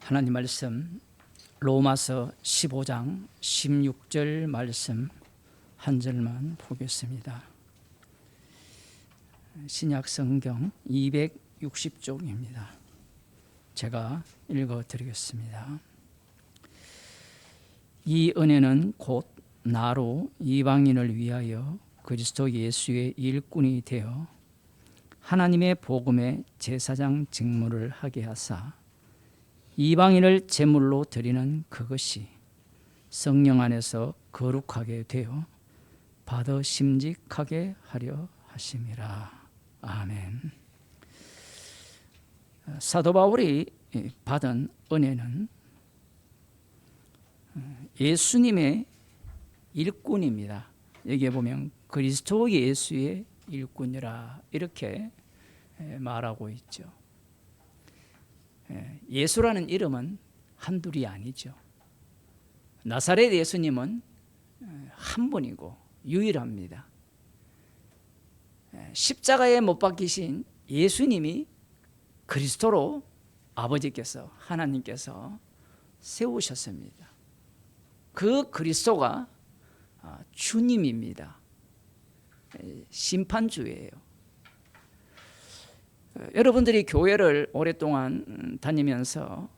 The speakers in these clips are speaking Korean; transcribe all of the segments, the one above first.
하나님 말씀 로마서 15장 16절 말씀 한 절만 보겠습니다. 신약 성경 260쪽입니다. 제가 읽어 드리겠습니다. 이 은혜는 곧 나로 이방인을 위하여 그리스도 예수의 일꾼이 되어 하나님의 복음의 제사장 직무를 하게 하사 이방인을 제물로 드리는 그것이 성령 안에서 거룩하게 되어 받아 심직하게 하려 하심이라. 아멘. 사도 바울이 받은 은혜는 예수님의 일꾼입니다. 여기에 보면 그리스도 예수의 일꾼이라 이렇게 말하고 있죠. 예수라는 이름은 한둘이 아니죠. 나사렛 예수님은 한 분이고 유일합니다. 십자가에 못 박히신 예수님이 그리스도로 아버지께서 하나님께서 세우셨습니다. 그 그리스도가 주님입니다. 심판주예요. 여러분들이 교회를 오랫동안 다니면서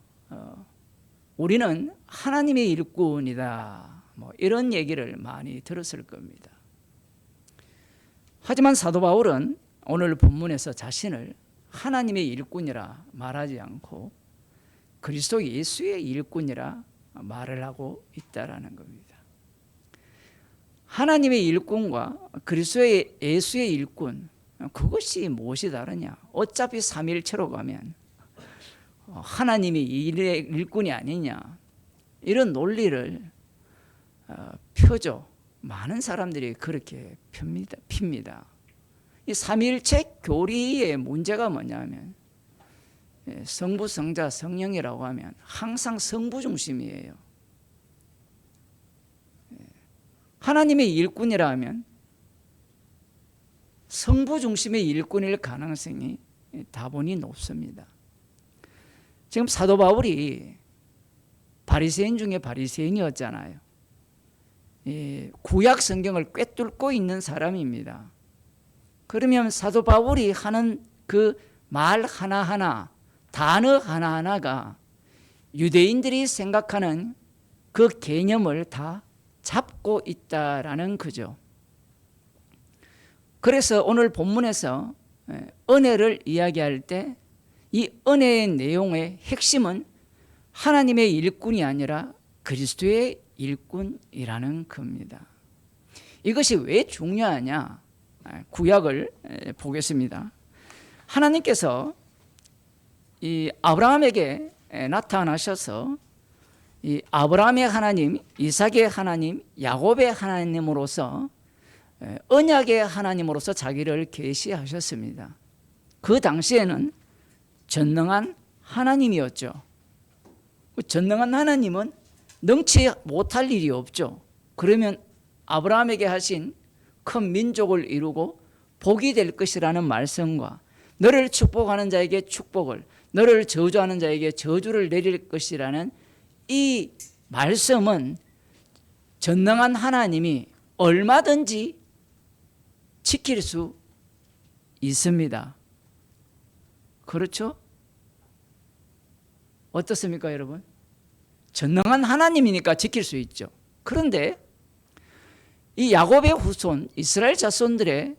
우리는 하나님의 일꾼이다 이런 얘기를 많이 들었을 겁니다. 하지만 사도 바울은 오늘 본문에서 자신을 하나님의 일꾼이라 말하지 않고 그리스도 예수의 일꾼이라 말을 하고 있다라는 겁니다. 하나님의 일꾼과 그리스도 예수의 일꾼, 그것이 무엇이 다르냐? 어차피 삼위일체로 가면 하나님이 일꾼이 아니냐? 이런 논리를 펴죠. 많은 사람들이 그렇게 핍니다. 이 삼위일체 교리의 문제가 뭐냐면 성부, 성자, 성령이라고 하면 항상 성부 중심이에요. 하나님의 일꾼이라 하면 성부 중심의 일꾼일 가능성이 다분히 높습니다. 지금 사도 바울이 바리새인 중에 바리새인이었잖아요. 구약 성경을 꿰뚫고 있는 사람입니다. 그러면 사도 바울이 하는 그 말 하나하나, 단어 하나하나가 유대인들이 생각하는 그 개념을 다 잡고 있다라는 거죠. 그래서 오늘 본문에서 은혜를 이야기할 때 이 은혜의 내용의 핵심은 하나님의 일꾼이 아니라 그리스도의 일꾼이라는 겁니다. 이것이 왜 중요하냐? 구약을 보겠습니다. 하나님께서 이 아브라함에게 나타나셔서 이 아브라함의 하나님, 이삭의 하나님, 야곱의 하나님으로서 언약의 하나님으로서 자기를 계시하셨습니다. 그 당시에는 전능한 하나님이었죠. 전능한 하나님은 능치 못할 일이 없죠. 그러면 아브라함에게 하신 큰 민족을 이루고 복이 될 것이라는 말씀과 너를 축복하는 자에게 축복을, 너를 저주하는 자에게 저주를 내릴 것이라는 이 말씀은 전능한 하나님이 얼마든지 지킬 수 있습니다. 그렇죠? 어떻습니까, 여러분? 전능한 하나님이니까 지킬 수 있죠. 그런데 이 야곱의 후손 이스라엘 자손들이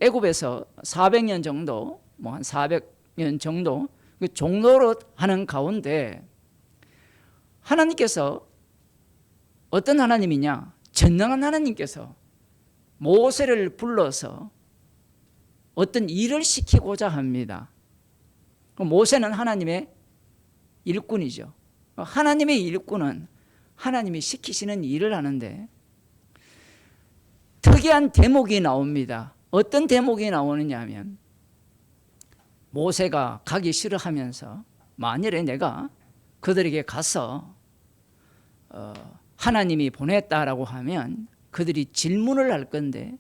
애굽에서 400년 정도, 한 400년 정도 그 종노릇 하는 가운데 하나님께서 어떤 하나님이냐? 전능한 하나님께서 모세를 불러서 어떤 일을 시키고자 합니다. 모세는 하나님의 일꾼이죠. 하나님의 일꾼은 하나님이 시키시는 일을 하는데 특이한 대목이 나옵니다. 어떤 대목이 나오느냐 하면 모세가 가기 싫어하면서 만일에 내가 그들에게 가서 하나님이 보냈다라고 하면 그들이 질문을 할 건데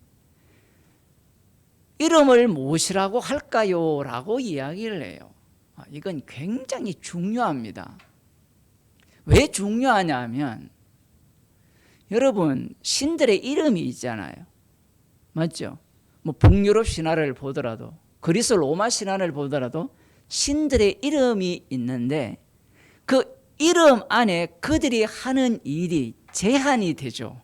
이름을 무엇이라고 할까요? 라고 이야기를 해요. 이건 굉장히 중요합니다. 왜 중요하냐면 여러분 신들의 이름이 있잖아요. 맞죠? 뭐 북유럽 신화를 보더라도 그리스 로마 신화를 보더라도 신들의 이름이 있는데 그 이름 안에 그들이 하는 일이 제한이 되죠.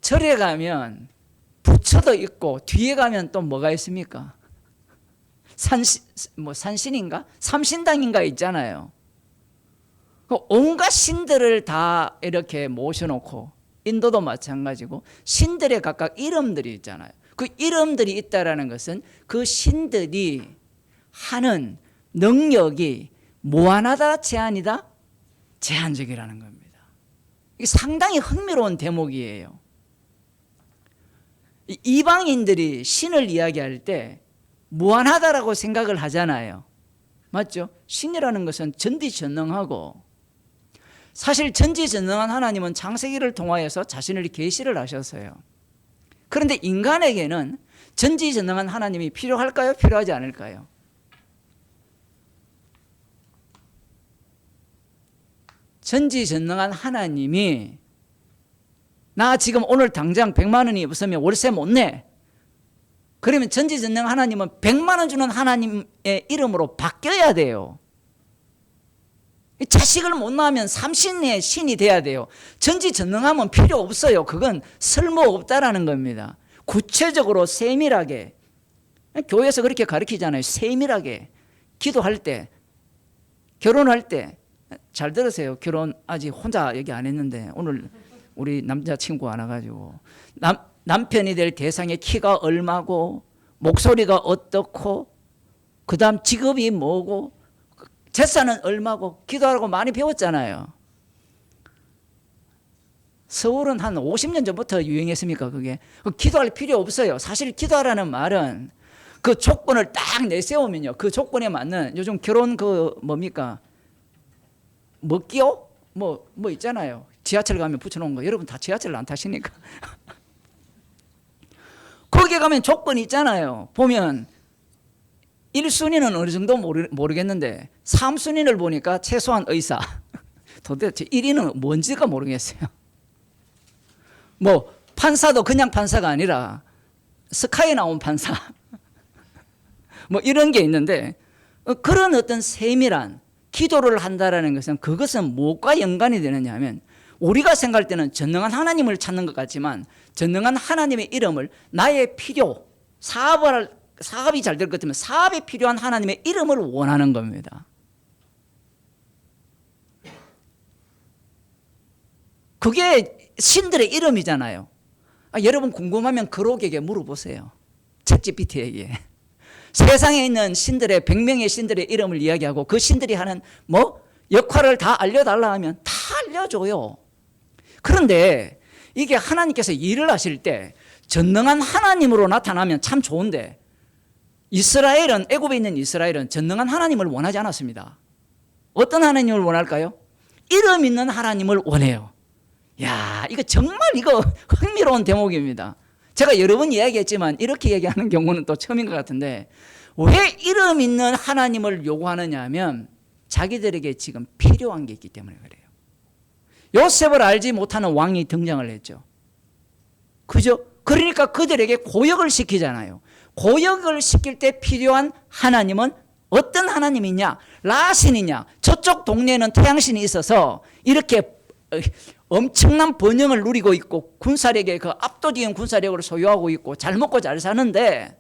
절에 가면 부처도 있고 뒤에 가면 또 뭐가 있습니까? 산신인가? 삼신당인가 있잖아요. 온갖 신들을 다 이렇게 모셔놓고 인도도 마찬가지고 신들의 각각 이름들이 있잖아요. 그 이름들이 있다라는 것은 그 신들이 하는 능력이 무한하다, 제한이다? 제한적이라는 겁니다. 이게 상당히 흥미로운 대목이에요. 이방인들이 신을 이야기할 때 무한하다라고 생각을 하잖아요. 맞죠? 신이라는 것은 전지전능하고 사실 전지전능한 하나님은 창세기를 통하여서 자신을 계시를 하셨어요. 그런데 인간에게는 전지전능한 하나님이 필요할까요? 필요하지 않을까요? 전지전능한 하나님이 나 지금 오늘 당장 100만 원이 없으면 월세 못 내. 그러면 전지전능한 하나님은 100만 원 주는 하나님의 이름으로 바뀌어야 돼요. 자식을 못 낳으면 삼신의 신이 돼야 돼요. 전지전능하면 필요 없어요. 그건 쓸모없다라는 겁니다. 구체적으로 세밀하게 교회에서 그렇게 가르치잖아요. 세밀하게 기도할 때, 결혼할 때 잘 들으세요. 결혼 아직 혼자 얘기 안 했는데 오늘 우리 남자친구 안 와가지고 남편이 될 대상의 키가 얼마고 목소리가 어떻고 그 다음 직업이 뭐고 재산은 얼마고 기도하라고 많이 배웠잖아요. 서울은 한 50년 전부터 유행했습니까? 그게 기도할 필요 없어요. 사실 기도하라는 말은 그 조건을 딱 내세우면요, 그 조건에 맞는 요즘 결혼 그 뭡니까? 먹기요? 뭐 있잖아요. 지하철 가면 붙여놓은 거. 여러분 다 지하철을 안 타시니까. 거기에 가면 조건이 있잖아요. 보면 1순위는 어느 정도 모르겠는데 3순위를 보니까 최소한 의사. 도대체 1위는 뭔지가 모르겠어요. 뭐 판사도 그냥 판사가 아니라 스카이에 나온 판사. 뭐 이런 게 있는데 그런 어떤 세밀한 기도를 한다라는 것은 그것은 무엇과 연관이 되느냐 하면 우리가 생각할 때는 전능한 하나님을 찾는 것 같지만 전능한 하나님의 이름을 나의 필요, 사업이 잘 될 것 같으면 사업에 필요한 하나님의 이름을 원하는 겁니다. 그게 신들의 이름이잖아요. 여러분 궁금하면 그록에게 물어보세요. 챗GPT에게. 세상에 있는 신들의 100명의 신들의 이름을 이야기하고 그 신들이 하는 역할을 다 알려달라 하면 다 알려줘요. 그런데 이게 하나님께서 일을 하실 때 전능한 하나님으로 나타나면 참 좋은데 애굽에 있는 이스라엘은 전능한 하나님을 원하지 않았습니다. 어떤 하나님을 원할까요? 이름 있는 하나님을 원해요. 야, 이거 정말 흥미로운 대목입니다. 제가 여러 번 이야기했지만 이렇게 얘기하는 경우는 또 처음인 것 같은데 왜 이름 있는 하나님을 요구하느냐 하면 자기들에게 지금 필요한 게 있기 때문에 그래요. 요셉을 알지 못하는 왕이 등장을 했죠. 그죠? 그러니까 그들에게 고역을 시키잖아요. 고역을 시킬 때 필요한 하나님은 어떤 하나님이냐? 라신이냐? 저쪽 동네에는 태양신이 있어서 이렇게 엄청난 번영을 누리고 있고 군사력에 그 압도적인 군사력을 소유하고 있고 잘 먹고 잘 사는데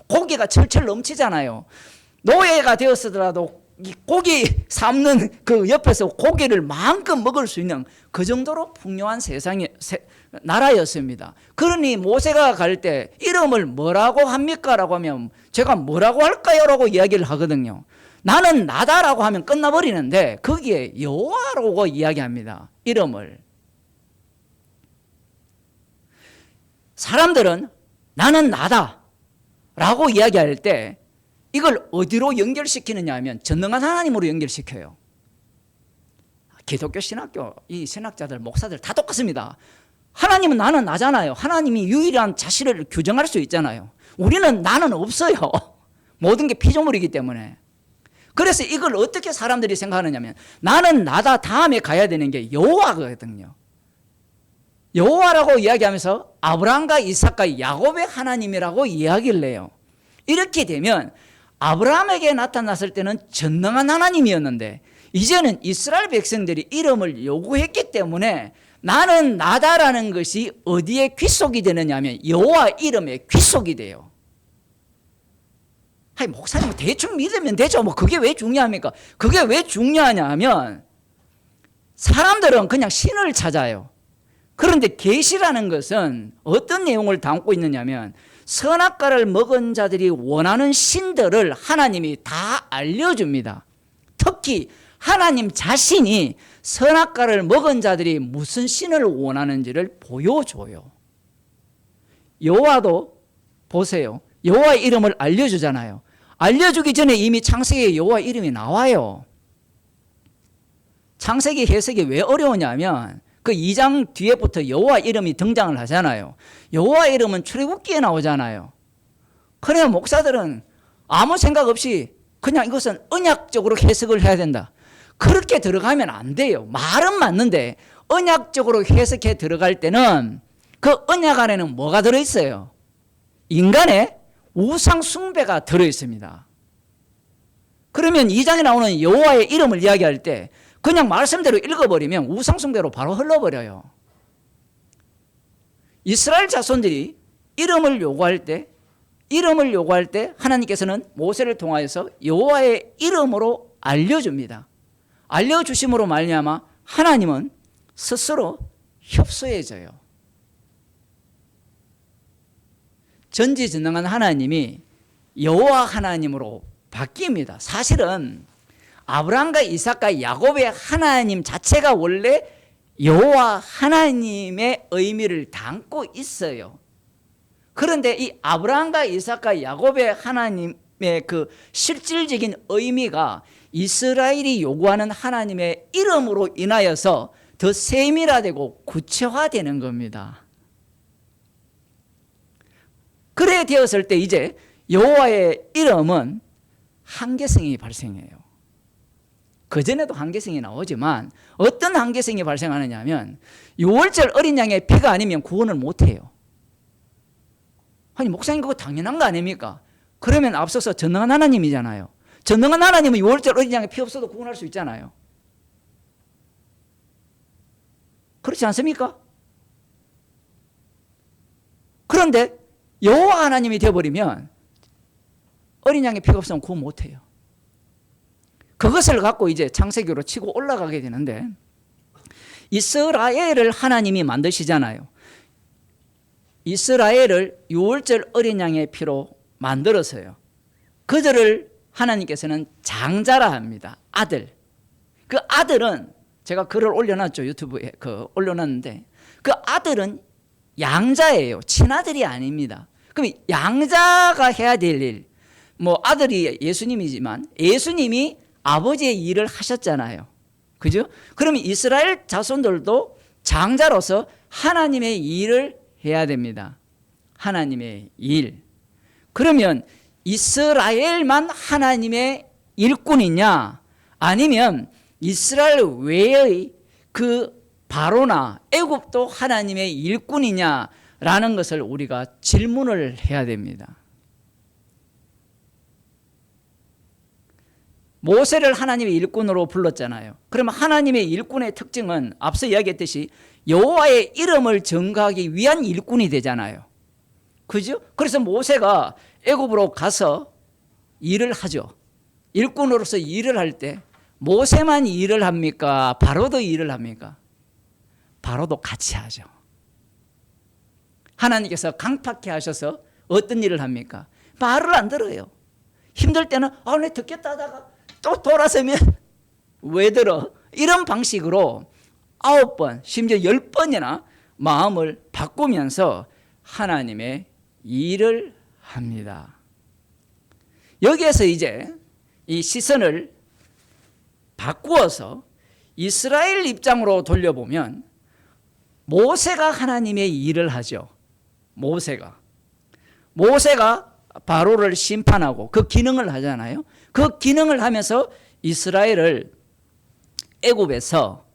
고기가 철철 넘치잖아요. 노예가 되었으더라도 이 고기 삶는 그 옆에서 고기를 마음껏 먹을 수 있는 그 정도로 풍요한 나라였습니다. 그러니 모세가 갈 때 이름을 뭐라고 합니까? 라고 하면 제가 뭐라고 할까요? 라고 이야기를 하거든요. 나는 나다라고 하면 끝나버리는데 거기에 여호와라고 이야기합니다. 이름을. 사람들은 나는 나다 라고 이야기할 때 이걸 어디로 연결시키느냐 하면 전능한 하나님으로 연결시켜요. 기독교 신학교 이 신학자들 목사들 다 똑같습니다. 하나님은 나는 나잖아요. 하나님이 유일한 자신을 규정할 수 있잖아요. 우리는 나는 없어요. 모든 게 피조물이기 때문에. 그래서 이걸 어떻게 사람들이 생각하느냐면 나는 나다 다음에 가야 되는 게 여호와거든요. 여호와라고 이야기하면서 아브라함과 이삭과 야곱의 하나님이라고 이야기를 해요. 이렇게 되면 아브라함에게 나타났을 때는 전능한 하나님이었는데 이제는 이스라엘 백성들이 이름을 요구했기 때문에 나는 나다라는 것이 어디에 귀속이 되느냐 하면 여호와 이름에 귀속이 돼요. 아니 목사님 대충 믿으면 되죠. 뭐 그게 왜 중요합니까? 그게 왜 중요하냐 하면 사람들은 그냥 신을 찾아요. 그런데 계시라는 것은 어떤 내용을 담고 있느냐면 선악과를 먹은 자들이 원하는 신들을 하나님이 다 알려줍니다. 특히 하나님 자신이 선악과를 먹은 자들이 무슨 신을 원하는지를 보여줘요. 여호와도 보세요. 여호와의 이름을 알려주잖아요. 알려주기 전에 이미 창세기에 여호와 이름이 나와요. 창세기 해석이 왜 어려우냐면 그 2장 뒤에부터 여호와 이름이 등장을 하잖아요. 여호와 이름은 출애굽기에 나오잖아요. 그래야 목사들은 아무 생각 없이 그냥 이것은 언약적으로 해석을 해야 된다. 그렇게 들어가면 안 돼요. 말은 맞는데 언약적으로 해석해 들어갈 때는 그 언약 안에는 뭐가 들어있어요? 인간의 우상 숭배가 들어있습니다. 그러면 2장에 나오는 여호와의 이름을 이야기할 때 그냥 말씀대로 읽어버리면 우상 숭배로 바로 흘러버려요. 이스라엘 자손들이 이름을 요구할 때 하나님께서는 모세를 통하여서 여호와의 이름으로 알려줍니다. 알려주심으로 말미암아 하나님은 스스로 협소해져요. 전지전능한 하나님이 여호와 하나님으로 바뀝니다. 사실은 아브라함과 이삭과 야곱의 하나님 자체가 원래 여호와 하나님의 의미를 담고 있어요. 그런데 이 아브라함과 이삭과 야곱의 하나님의 그 실질적인 의미가 이스라엘이 요구하는 하나님의 이름으로 인하여서 더 세밀화되고 구체화되는 겁니다. 그래 되었을 때 이제 여호와의 이름은 한계성이 발생해요. 그전에도 한계성이 나오지만 어떤 한계성이 발생하느냐 하면 6월절 어린 양의 피가 아니면 구원을 못해요. 아니 목사님 그거 당연한 거 아닙니까? 그러면 앞서서 전능한 하나님이잖아요. 전능한 하나님은 6월절 어린 양의 피 없어도 구원할 수 있잖아요. 그렇지 않습니까? 그런데 여호와 하나님이 되어버리면 어린 양의 피가 없으면 구원 못해요. 그것을 갖고 이제 창세기로 치고 올라가게 되는데 이스라엘을 하나님이 만드시잖아요. 이스라엘을 6월절 어린 양의 피로 만들어서요. 그들을 하나님께서는 장자라 합니다. 아들. 그 아들은 제가 글을 올려놨죠. 유튜브에 올려놨는데 그 아들은 양자예요. 친아들이 아닙니다. 그럼 양자가 해야 될 일, 뭐 아들이 예수님이지만 예수님이 아버지의 일을 하셨잖아요. 그죠? 그러면 이스라엘 자손들도 장자로서 하나님의 일을 해야 됩니다. 하나님의 일. 그러면 이스라엘만 하나님의 일꾼이냐? 아니면 이스라엘 외의 그 바로나 애굽도 하나님의 일꾼이냐라는 것을 우리가 질문을 해야 됩니다. 모세를 하나님의 일꾼으로 불렀잖아요. 그러면 하나님의 일꾼의 특징은 앞서 이야기했듯이 여호와의 이름을 전가하기 위한 일꾼이 되잖아요. 그죠? 그래서 모세가 애굽으로 가서 일을 하죠. 일꾼으로서 일을 할 때 모세만 일을 합니까? 바로도 일을 합니까? 바로도 같이 하죠. 하나님께서 강팍해 하셔서 어떤 일을 합니까? 말을 안 들어요. 힘들 때는 내 듣겠다 하다가 또 돌아서면 왜 들어? 이런 방식으로 9번 심지어 10번이나 마음을 바꾸면서 하나님의 일을 합니다. 여기에서 이제 이 시선을 바꾸어서 이스라엘 입장으로 돌려보면 모세가 하나님의 일을 하죠. 모세가 바로를 심판하고 그 기능을 하잖아요. 그 기능을 하면서 이스라엘을 애굽에서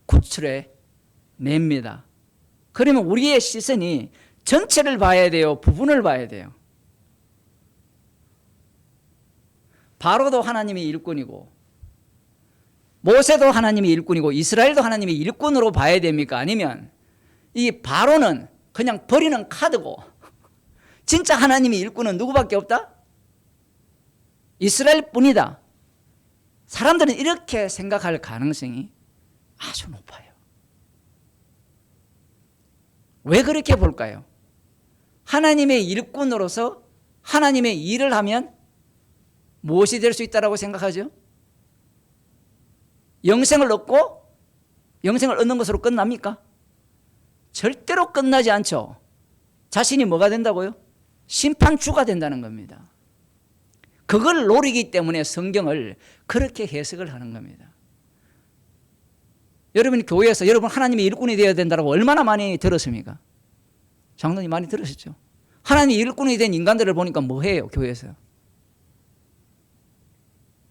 구출해 냅니다. 그러면 우리의 시선이 전체를 봐야 돼요? 부분을 봐야 돼요? 바로도 하나님의 일꾼이고 모세도 하나님의 일꾼이고 이스라엘도 하나님의 일꾼으로 봐야 됩니까? 아니면 이 바로는 그냥 버리는 카드고 진짜 하나님의 일꾼은 누구밖에 없다? 이스라엘 뿐이다. 사람들은 이렇게 생각할 가능성이 아주 높아요. 왜 그렇게 볼까요? 하나님의 일꾼으로서 하나님의 일을 하면 무엇이 될 수 있다고 생각하죠? 영생을 얻고 영생을 얻는 것으로 끝납니까? 절대로 끝나지 않죠. 자신이 뭐가 된다고요? 심판주가 된다는 겁니다. 그걸 노리기 때문에 성경을 그렇게 해석을 하는 겁니다. 여러분이 교회에서 여러분 하나님의 일꾼이 되어야 된다고 얼마나 많이 들었습니까? 장로님 많이 들으셨죠? 하나님의 일꾼이 된 인간들을 보니까 뭐 해요? 교회에서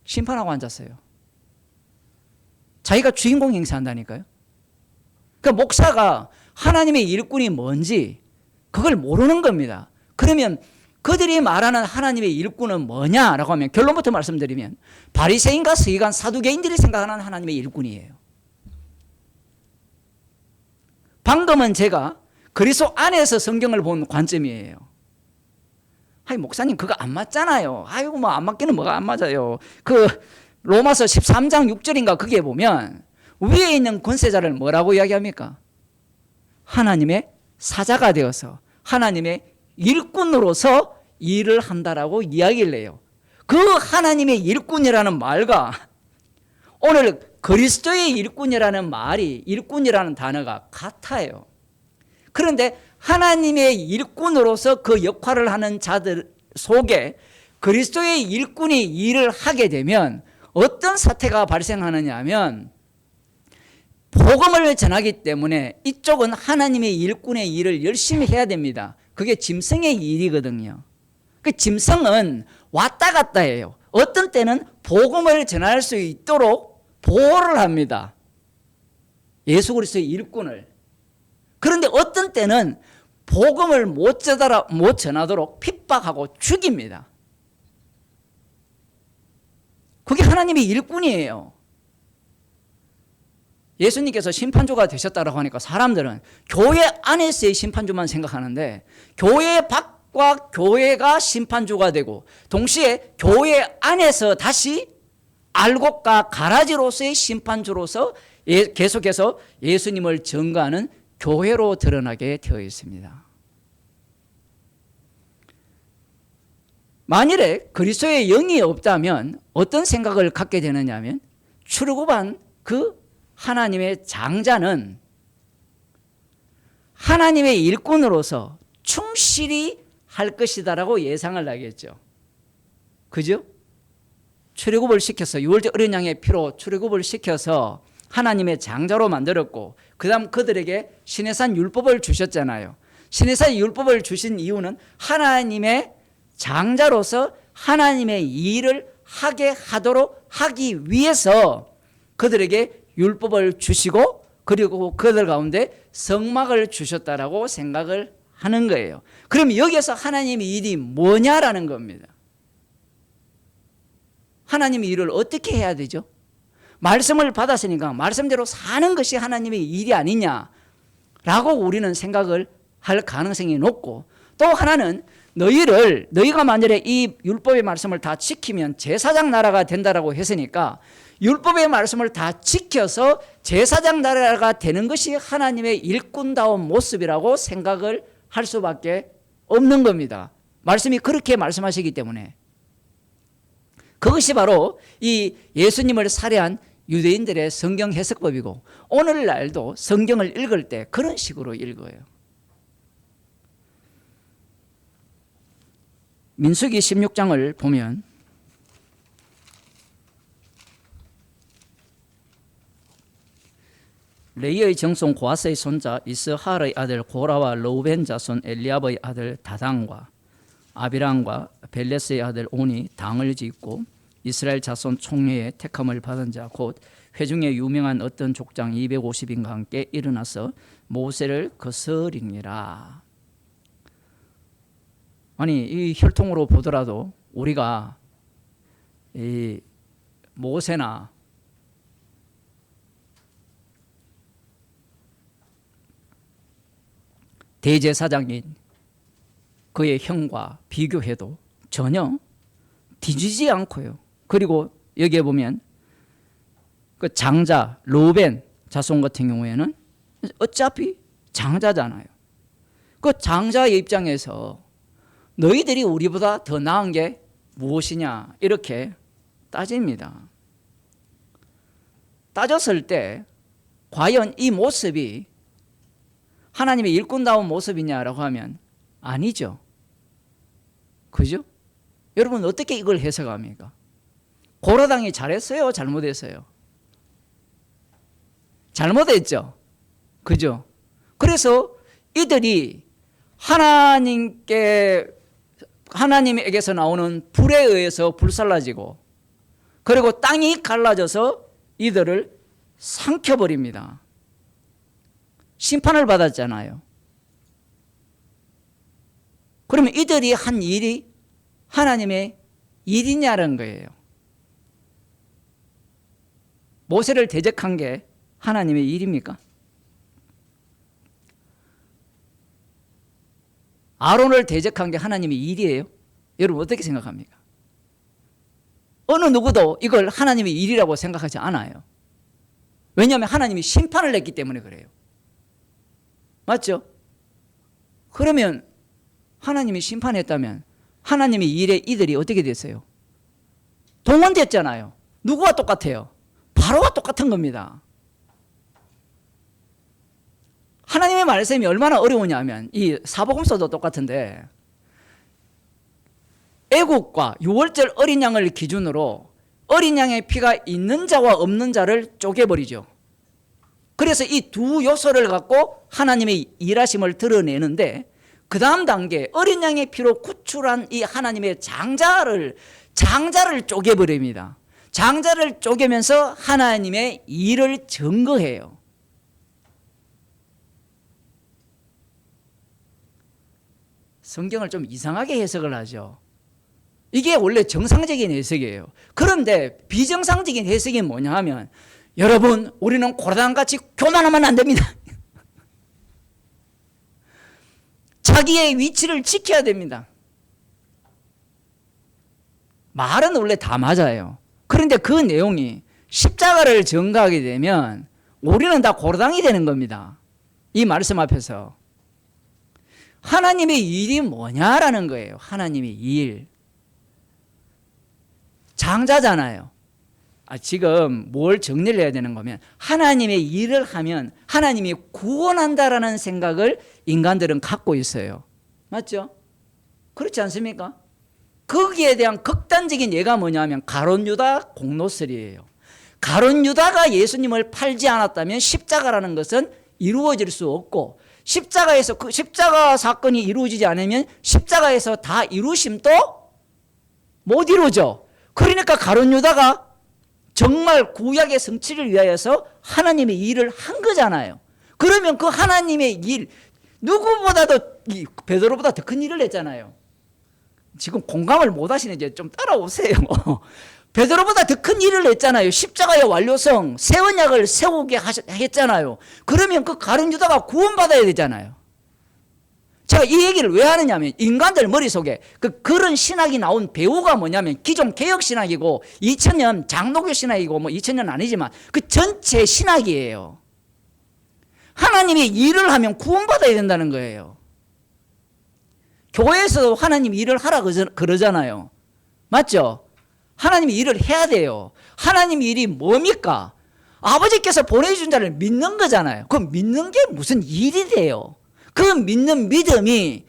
심판하고 앉았어요. 자기가 주인공 행세한다니까요. 그러니까 목사가 하나님의 일꾼이 뭔지 그걸 모르는 겁니다. 그러면 그들이 말하는 하나님의 일꾼은 뭐냐라고 하면 결론부터 말씀드리면 바리새인과 서기관 사두개인들이 생각하는 하나님의 일꾼이에요. 방금은 제가 그리스도 안에서 성경을 본 관점이에요. 아니 목사님 그거 안 맞잖아요. 아이고 뭐 안 맞기는 뭐가 안 맞아요. 그 로마서 13장 6절인가 그게 보면 위에 있는 권세자를 뭐라고 이야기합니까? 하나님의 사자가 되어서 하나님의 일꾼으로서 일을 한다라고 이야기를 해요. 그 하나님의 일꾼이라는 말과 오늘 그리스도의 일꾼이라는 말이 일꾼이라는 단어가 같아요. 그런데 하나님의 일꾼으로서 그 역할을 하는 자들 속에 그리스도의 일꾼이 일을 하게 되면 어떤 사태가 발생하느냐 하면 복음을 전하기 때문에 이쪽은 하나님의 일꾼의 일을 열심히 해야 됩니다. 그게 짐승의 일이거든요. 그 짐승은 왔다 갔다 해요. 어떤 때는 복음을 전할 수 있도록 보호를 합니다. 예수 그리스도의 일꾼을. 그런데 어떤 때는 복음을 못 전하도록 핍박하고 죽입니다. 그게 하나님의 일꾼이에요. 예수님께서 심판주가 되셨다고 하니까 사람들은 교회 안에서의 심판주만 생각하는데 교회 밖과 교회가 심판주가 되고 동시에 교회 안에서 다시 알곡과 가라지로서의 심판주로서 계속해서 예수님을 증거하는 교회로 드러나게 되어 있습니다. 만일에 그리스도의 영이 없다면 어떤 생각을 갖게 되느냐 하면 출애굽한 그 하나님의 장자는 하나님의 일꾼으로서 충실히 할 것이다라고 예상을 하겠죠. 그죠? 출애굽을 시켜서 유월절 어린 양의 피로 출애굽을 시켜서 하나님의 장자로 만들었고 그 다음 그들에게 시내산 율법을 주셨잖아요. 시내산 율법을 주신 이유는 하나님의 장자로서 하나님의 일을 하도록 하기 위해서 그들에게 율법을 주시고 그리고 그들 가운데 성막을 주셨다라고 생각을 하는 거예요. 그럼 여기서 하나님의 일이 뭐냐라는 겁니다. 하나님의 일을 어떻게 해야 되죠? 말씀을 받았으니까 말씀대로 사는 것이 하나님의 일이 아니냐라고 우리는 생각을 할 가능성이 높고 또 하나는 너희가 만약에 이 율법의 말씀을 다 지키면 제사장 나라가 된다라고 했으니까 율법의 말씀을 다 지켜서 제사장 나라가 되는 것이 하나님의 일꾼다운 모습이라고 생각을 할 수밖에 없는 겁니다. 말씀이 그렇게 말씀하시기 때문에 그것이 바로 이 예수님을 살해한 유대인들의 성경 해석법이고 오늘날도 성경을 읽을 때 그런 식으로 읽어요. 민수기 16장을 보면 레이의 정손 고아스의 손자 이스하르의 아들 고라와 르우벤 자손 엘리압의 아들 다단과 아비람과 벨레스의 아들 온이 당을 짓고 이스라엘 자손 총회의 택함을 받은 자 곧 회중에 유명한 어떤 족장 250인과 함께 일어나서 모세를 거스리니라. 아니 이 혈통으로 보더라도 우리가 이 모세나 대제사장인 그의 형과 비교해도 전혀 뒤지지 않고요. 그리고 여기에 보면 그 장자 르우벤 자손 같은 경우에는 어차피 장자잖아요. 그 장자의 입장에서 너희들이 우리보다 더 나은 게 무엇이냐 이렇게 따집니다. 따졌을 때 과연 이 모습이 하나님의 일꾼다운 모습이냐라고 하면 아니죠. 그죠? 여러분 어떻게 이걸 해석합니까? 고라당이 잘했어요? 잘못했어요? 잘못했죠. 그죠? 그래서 이들이 하나님에게서 나오는 불에 의해서 불살라지고 그리고 땅이 갈라져서 이들을 삼켜버립니다. 심판을 받았잖아요. 그러면 이들이 한 일이 하나님의 일이냐는 거예요. 모세를 대적한 게 하나님의 일입니까? 아론을 대적한 게 하나님의 일이에요? 여러분 어떻게 생각합니까? 어느 누구도 이걸 하나님의 일이라고 생각하지 않아요. 왜냐하면 하나님이 심판을 했기 때문에 그래요. 맞죠? 그러면 하나님이 심판했다면 하나님의 일에 이들이 어떻게 됐어요? 동원됐잖아요. 누구와 똑같아요? 바로와 똑같은 겁니다. 하나님의 말씀이 얼마나 어려우냐면 이 사복음서도 똑같은데 애국과 유월절 어린 양을 기준으로 어린 양의 피가 있는 자와 없는 자를 쪼개버리죠. 그래서 이 두 요소를 갖고 하나님의 일하심을 드러내는데 그 다음 단계 어린 양의 피로 구출한 이 하나님의 장자를 쪼개버립니다. 장자를 쪼개면서 하나님의 일을 증거해요. 성경을 좀 이상하게 해석을 하죠. 이게 원래 정상적인 해석이에요. 그런데 비정상적인 해석이 뭐냐 하면 여러분 우리는 고라당같이 교만하면 안 됩니다. 자기의 위치를 지켜야 됩니다. 말은 원래 다 맞아요. 그런데 그 내용이 십자가를 전가하게 되면 우리는 다 고라당이 되는 겁니다. 이 말씀 앞에서. 하나님의 일이 뭐냐라는 거예요. 하나님의 일. 장자잖아요. 지금 뭘 정리를 해야 되는 거면 하나님의 일을 하면 하나님이 구원한다라는 생각을 인간들은 갖고 있어요. 맞죠? 그렇지 않습니까? 거기에 대한 극단적인 예가 뭐냐면 가룟 유다 공로설이에요. 가룟 유다가 예수님을 팔지 않았다면 십자가라는 것은 이루어질 수 없고 십자가에서 그 십자가 사건이 이루어지지 않으면 십자가에서 다 이루심도 못 이루죠. 그러니까 가룟 유다가 정말 구약의 성취를 위하여서 하나님의 일을 한 거잖아요. 그러면 그 하나님의 일 누구보다도 베드로보다 더 큰 일을 했잖아요. 지금 공감을 못 하시는지 좀 따라오세요. 베드로보다 더 큰 일을 했잖아요. 십자가의 완료성, 새 언약을 세우게 했잖아요. 그러면 그 가룟 유다가 구원받아야 되잖아요. 제가 이 얘기를 왜 하느냐면 인간들 머릿속에 그런 신학이 나온 배우가 뭐냐면 기존 개혁 신학이고 2000년 장로교 신학이고 뭐 2000년 아니지만 그 전체 신학이에요. 하나님이 일을 하면 구원받아야 된다는 거예요. 교회에서도 하나님 일을 하라 그러잖아요. 맞죠? 하나님이 일을 해야 돼요. 하나님 일이 뭡니까? 아버지께서 보내준 자를 믿는 거잖아요. 그럼 믿는 게 무슨 일이 돼요? 그 믿는 믿음이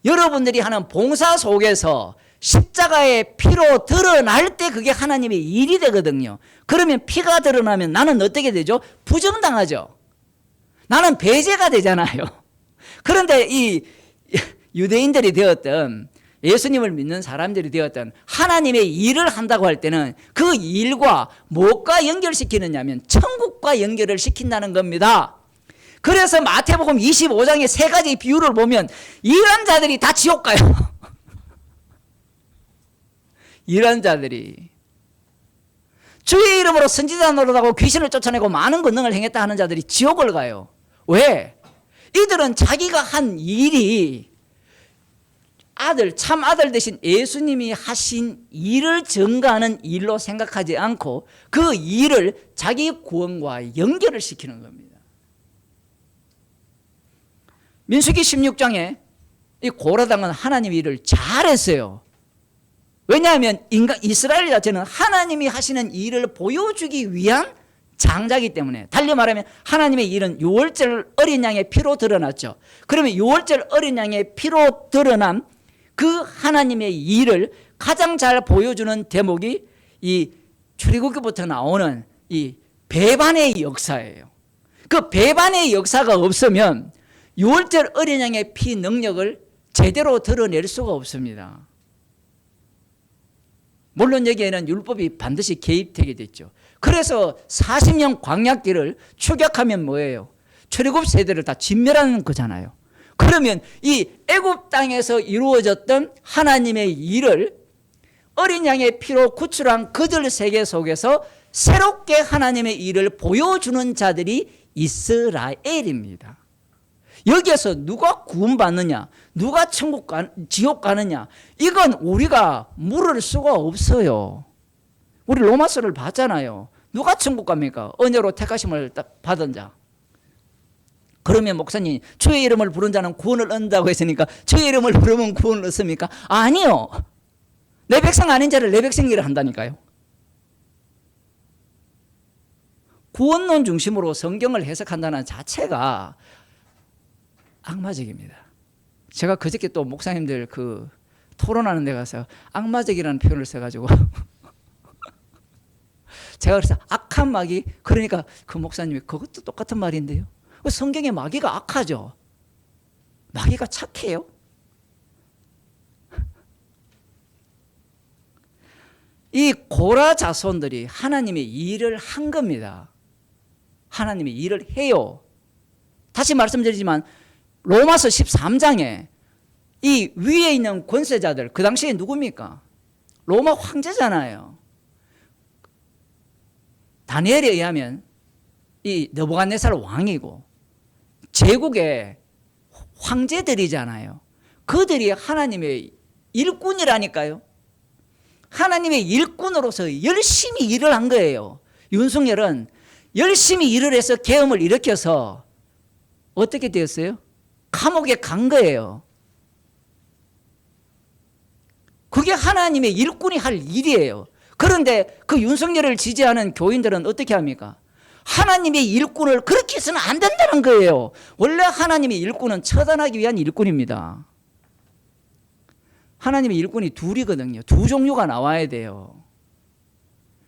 여러분들이 하는 봉사 속에서 십자가의 피로 드러날 때 그게 하나님의 일이 되거든요. 그러면 피가 드러나면 나는 어떻게 되죠? 부정당하죠. 나는 배제가 되잖아요. 그런데 이 유대인들이 되었던 예수님을 믿는 사람들이 되었던 하나님의 일을 한다고 할 때는 그 일과 무엇과 연결시키느냐면 천국과 연결을 시킨다는 겁니다. 그래서 마태복음 25장의 세 가지 비유를 보면 이런 자들이 다 지옥 가요. 이런 자들이 주의 이름으로 선지자 노릇하고 귀신을 쫓아내고 많은 권능을 행했다 하는 자들이 지옥을 가요. 왜? 이들은 자기가 한 일이 참 아들 대신 예수님이 하신 일을 증거하는 일로 생각하지 않고 그 일을 자기 구원과 연결을 시키는 겁니다. 민수기 16장에 이 고라당은 하나님 일을 잘했어요. 왜냐하면 이스라엘 자체는 하나님이 하시는 일을 보여주기 위한 장자이기 때문에, 달리 말하면 하나님의 일은 유월절 어린 양의 피로 드러났죠. 그러면 유월절 어린 양의 피로 드러난 그 하나님의 일을 가장 잘 보여주는 대목이 이 출애굽기부터 나오는 이 배반의 역사예요. 그 배반의 역사가 없으면 유월절 어린 양의 피 능력을 제대로 드러낼 수가 없습니다. 물론 여기에는 율법이 반드시 개입되게 됐죠. 그래서 40년 광야길을 추격하면 뭐예요? 출애굽 세대를 다 진멸하는 거잖아요. 그러면 이 애굽 땅에서 이루어졌던 하나님의 일을 어린 양의 피로 구출한 그들 세계 속에서 새롭게 하나님의 일을 보여주는 자들이 이스라엘입니다. 여기에서 누가 구원받느냐, 누가 지옥 가느냐, 이건 우리가 물을 수가 없어요. 우리 로마서를 봤잖아요. 누가 천국 갑니까? 은혜로 택하심을 받은 자. 그러면 목사님, 주의 이름을 부른 자는 구원을 얻는다고 했으니까 주의 이름을 부르면 구원을 얻습니까? 아니요. 내 백성 아닌 자를 내 백성이라 한다니까요. 구원론 중심으로 성경을 해석한다는 자체가 악마적입니다. 제가 그저께 또 목사님들 토론하는 데 가서 악마적이라는 표현을 써가지고 제가 그래서 악한 마귀, 그러니까 그 목사님이 그것도 똑같은 말인데요. 성경에 마귀가 악하죠. 마귀가 착해요. 이 고라 자손들이 하나님의 일을 한 겁니다. 하나님의 일을 해요. 다시 말씀드리지만 로마서 13장에 이 위에 있는 권세자들, 그 당시에 누굽니까? 로마 황제잖아요. 다니엘에 의하면 이 느부갓네살 왕이고 제국의 황제들이잖아요. 그들이 하나님의 일꾼이라니까요. 하나님의 일꾼으로서 열심히 일을 한 거예요. 윤석열은 열심히 일을 해서 계엄을 일으켜서 어떻게 되었어요? 감옥에 간 거예요. 그게 하나님의 일꾼이 할 일이에요. 그런데 그 윤석열을 지지하는 교인들은 어떻게 합니까? 하나님의 일꾼을 그렇게 해서는 안 된다는 거예요. 원래 하나님의 일꾼은 처단하기 위한 일꾼입니다. 하나님의 일꾼이 둘이거든요. 두 종류가 나와야 돼요.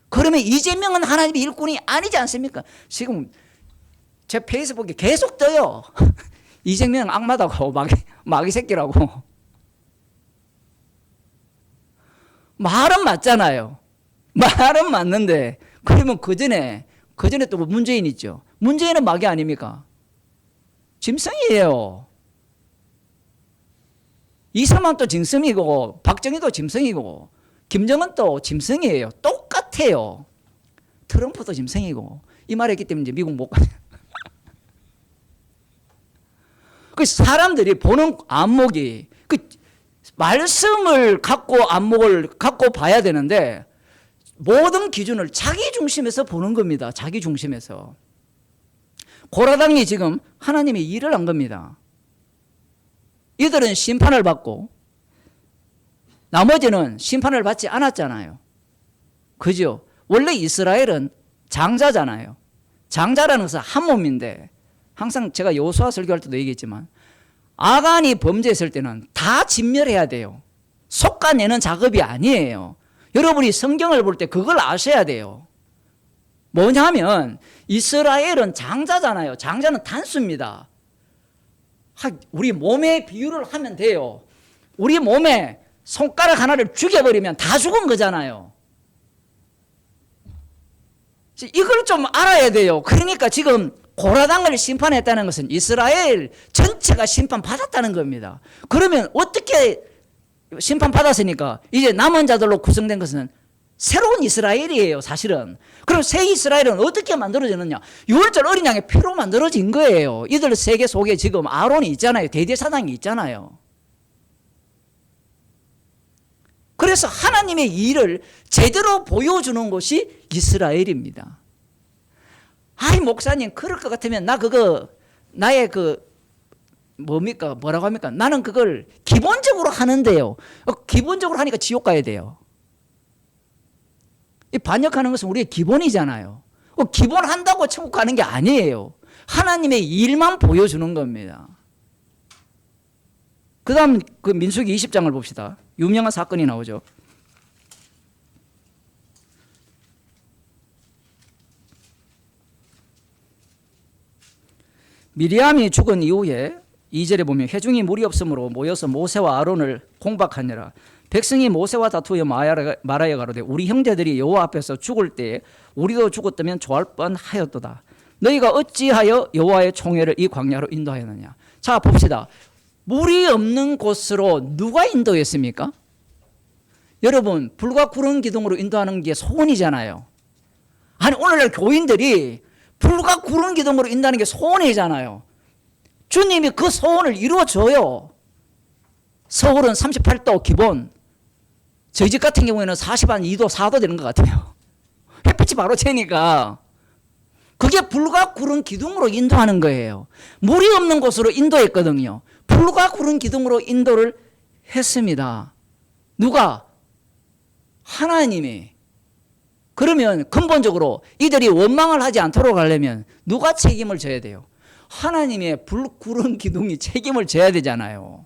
그러면 이재명은 하나님의 일꾼이 아니지 않습니까? 지금 제 페이스북에 계속 떠요. 이재명 악마다고, 마귀 새끼라고. 말은 맞잖아요. 말은 맞는데, 그러면 그 전에 또 문재인 있죠. 문재인은 마귀 아닙니까? 짐승이에요. 이상만 또 짐승이고, 박정희도 짐승이고, 김정은 또 짐승이에요. 똑같아요. 트럼프도 짐승이고. 이 말했기 때문에 이제 미국 못 가요. 그 사람들이 보는 안목이, 그 말씀을 갖고 안목을 갖고 봐야 되는데, 모든 기준을 자기 중심에서 보는 겁니다. 자기 중심에서. 고라당이 지금 하나님의 일을 한 겁니다. 이들은 심판을 받고 나머지는 심판을 받지 않았잖아요. 그죠? 원래 이스라엘은 장자잖아요. 장자라는 것은 한 몸인데, 항상 제가 여호수아 설교할 때도 얘기했지만 아간이 범죄했을 때는 다 진멸해야 돼요. 솎아내는 작업이 아니에요. 여러분이 성경을 볼 때 그걸 아셔야 돼요. 뭐냐면 이스라엘은 장자잖아요. 장자는 단수입니다. 우리 몸의 비유를 하면 돼요. 우리 몸에 손가락 하나를 죽여버리면 다 죽은 거잖아요. 이걸 좀 알아야 돼요. 그러니까 지금 고라당을 심판했다는 것은 이스라엘 전체가 심판받았다는 겁니다. 그러면 어떻게 심판받았으니까 이제 남은 자들로 구성된 것은 새로운 이스라엘이에요, 사실은. 그럼 새 이스라엘은 어떻게 만들어지느냐? 유월절 어린 양의 피로 만들어진 거예요. 이들 세계 속에 지금 아론이 있잖아요. 대제사장이 있잖아요. 그래서 하나님의 일을 제대로 보여주는 것이 이스라엘입니다. 아이, 목사님, 그럴 것 같으면 나 그거, 나의 뭡니까? 뭐라고 합니까? 나는 그걸 기본적으로 하는데요. 기본적으로 하니까 지옥 가야 돼요. 이 반역하는 것은 우리의 기본이잖아요. 기본 한다고 천국 가는 게 아니에요. 하나님의 일만 보여주는 겁니다. 그 다음 그 민수기 20장을 봅시다. 유명한 사건이 나오죠. 미리암이 죽은 이후에 2절에 보면 회중이 무리 없으므로 모여서 모세와 아론을 공박하니라. 백성이 모세와 다투어 말하여 가로되 우리 형제들이 여호와 앞에서 죽을 때에 우리도 죽었다면 좋을 뻔하였도다. 너희가 어찌하여 여호와의 총회를 이 광야로 인도하였느냐. 자, 봅시다. 물이 없는 곳으로 누가 인도했습니까? 여러분, 불과 구름 기둥으로 인도하는 게 소원이잖아요. 아니, 오늘날 교인들이 불과 구름 기둥으로 인도하는 게 소원이잖아요. 주님이 그 소원을 이루어줘요. 서울은 38도 기본, 저희 집 같은 경우에는 42도 4도 되는 것 같아요. 햇빛이 바로 쬐니까 그게 불과 구름 기둥으로 인도하는 거예요. 물이 없는 곳으로 인도했거든요. 불과 구름 기둥으로 인도를 했습니다. 누가? 하나님이. 그러면 근본적으로 이들이 원망을 하지 않도록 하려면 누가 책임을 져야 돼요? 하나님의 불구름 기둥이 책임을 져야 되잖아요.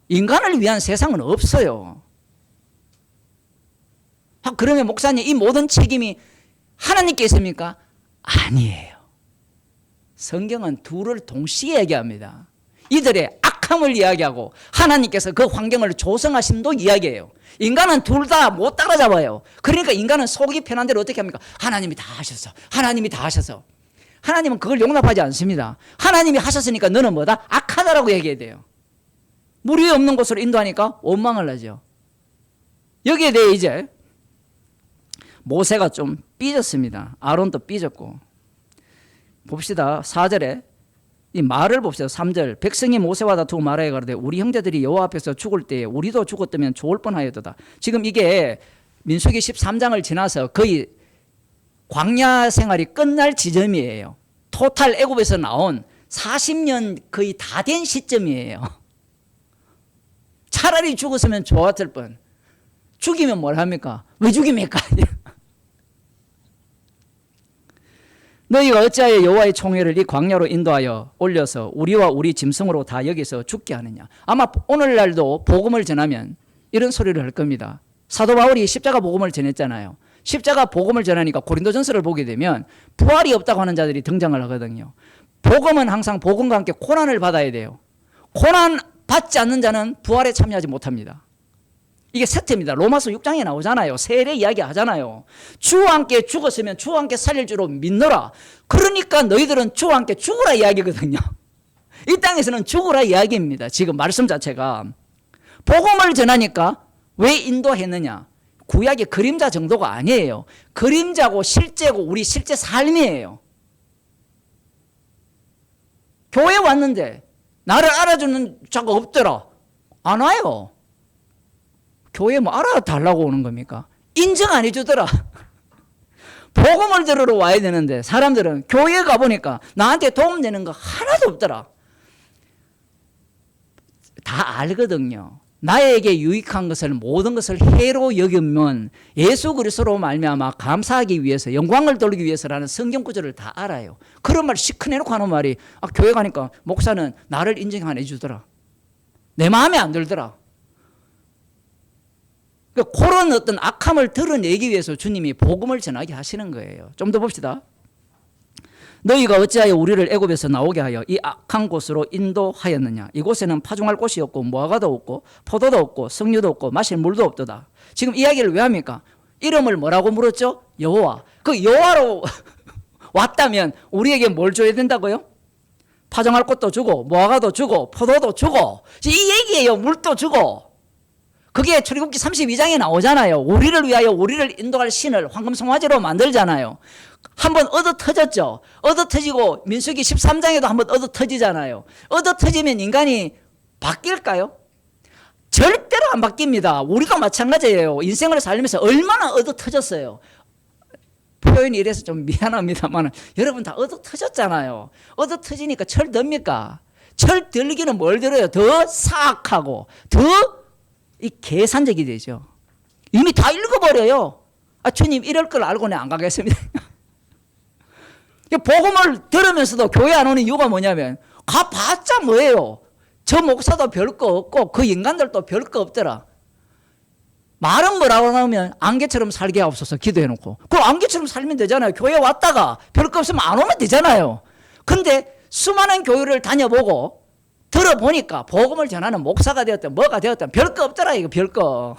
인간을 위한 세상은 없어요. 그러면 목사님, 이 모든 책임이 하나님께 있습니까? 아니에요. 성경은 둘을 동시에 얘기합니다. 이들의 악함을 이야기하고 하나님께서 그 환경을 조성하심도 이야기해요. 인간은 둘 다 못 따라잡아요. 그러니까 인간은 속이 편한 대로 어떻게 합니까? 하나님이 다 하셨어. 하나님이 다 하셔서. 하나님은 그걸 용납하지 않습니다. 하나님이 하셨으니까 너는 뭐다? 악하다라고 얘기해야 돼요. 물이 없는 곳으로 인도하니까 원망을 하죠. 여기에 대해 이제 모세가 좀 삐졌습니다. 아론도 삐졌고. 봅시다. 4절에 이 말을 봅시다. 3절. 백성이 모세와 다투고 말하여 가로되 우리 형제들이 여호와 앞에서 죽을 때에 우리도 죽었다면 좋을 뻔하였도다. 지금 이게 민수기 13장을 지나서 거의 광야 생활이 끝날 지점이에요. 토탈 애굽에서 나온 40년 거의 다 된 시점이에요. 차라리 죽었으면 좋았을 뻔. 죽이면 뭘 합니까? 왜 죽입니까? 너희가 어찌하여 여호와의 총회를 이 광야로 인도하여 올려서 우리와 우리 짐승으로 다 여기서 죽게 하느냐. 아마 오늘날도 복음을 전하면 이런 소리를 할 겁니다. 사도 바울이 십자가 복음을 전했잖아요. 십자가 복음을 전하니까 고린도전서를 보게 되면 부활이 없다고 하는 자들이 등장을 하거든요. 복음은 항상 복음과 함께 고난을 받아야 돼요. 고난 받지 않는 자는 부활에 참여하지 못합니다. 이게 세트입니다. 로마서 6장에 나오잖아요. 세례 이야기 하잖아요. 주와 함께 죽었으면 주와 함께 살릴 줄로 믿노라. 그러니까 너희들은 주와 함께 죽으라 이야기거든요. 이 땅에서는 죽으라 이야기입니다. 지금 말씀 자체가. 복음을 전하니까 왜 인도했느냐? 구약의 그림자 정도가 아니에요. 그림자고 실제고 우리 실제 삶이에요. 교회 왔는데 나를 알아주는 자가 없더라. 안 와요. 교회 뭐 알아달라고 오는 겁니까? 인정 안 해주더라. 복음을 들으러 와야 되는데 사람들은 교회 가보니까 나한테 도움되는 거 하나도 없더라. 다 알거든요. 나에게 유익한 것을 모든 것을 해로 여기면 예수 그리스도로 말미암아 감사하기 위해서 영광을 돌리기 위해서라는 성경 구절을 다 알아요. 그런 말 시큰해놓고 하는 말이 교회 가니까 목사는 나를 인정 안 해주더라. 내 마음에 안 들더라. 그런 어떤 악함을 드러내기 위해서 주님이 복음을 전하게 하시는 거예요. 좀 더 봅시다. 너희가 어찌하여 우리를 애굽에서 나오게 하여 이 악한 곳으로 인도하였느냐. 이곳에는 파종할 곳이 없고 무화과도 없고 포도도 없고 석류도 없고 마실 물도 없도다. 지금 이야기를 왜 합니까? 이름을 뭐라고 물었죠? 여호와. 그 여호와로 왔다면 우리에게 뭘 줘야 된다고요? 파종할 곳도 주고 무화과도 주고 포도도 주고 이 얘기예요. 물도 주고. 그게 출애굽기 32장에 나오잖아요. 우리를 위하여 우리를 인도할 신을 황금송아지로 만들잖아요. 한번 얻어 터졌죠. 얻어 터지고 민수기 13장에도 한번 얻어 터지잖아요. 얻어 터지면 인간이 바뀔까요? 절대로 안 바뀝니다. 우리가 마찬가지예요. 인생을 살면서 얼마나 얻어 터졌어요. 표현이 이래서 좀 미안합니다만 여러분 다 얻어 터졌잖아요. 얻어 터지니까 철 듭니까? 철 들기는 뭘 들어요? 더 사악하고 더 이 계산적이 되죠. 이미 다 읽어버려요. 아, 주님 이럴 걸 알고 내가 안 가겠습니다. 복음을 들으면서도 교회 안 오는 이유가 뭐냐면 가봤자 뭐예요? 저 목사도 별거 없고 그 인간들도 별거 없더라. 말은 뭐라고 하면 안개처럼 살게 하옵소서 기도해놓고 그 안개처럼 살면 되잖아요. 교회 왔다가 별거 없으면 안 오면 되잖아요. 근데 수많은 교회를 다녀보고 들어보니까 복음을 전하는 목사가 되었든 뭐가 되었든 별거 없더라. 이거 별거.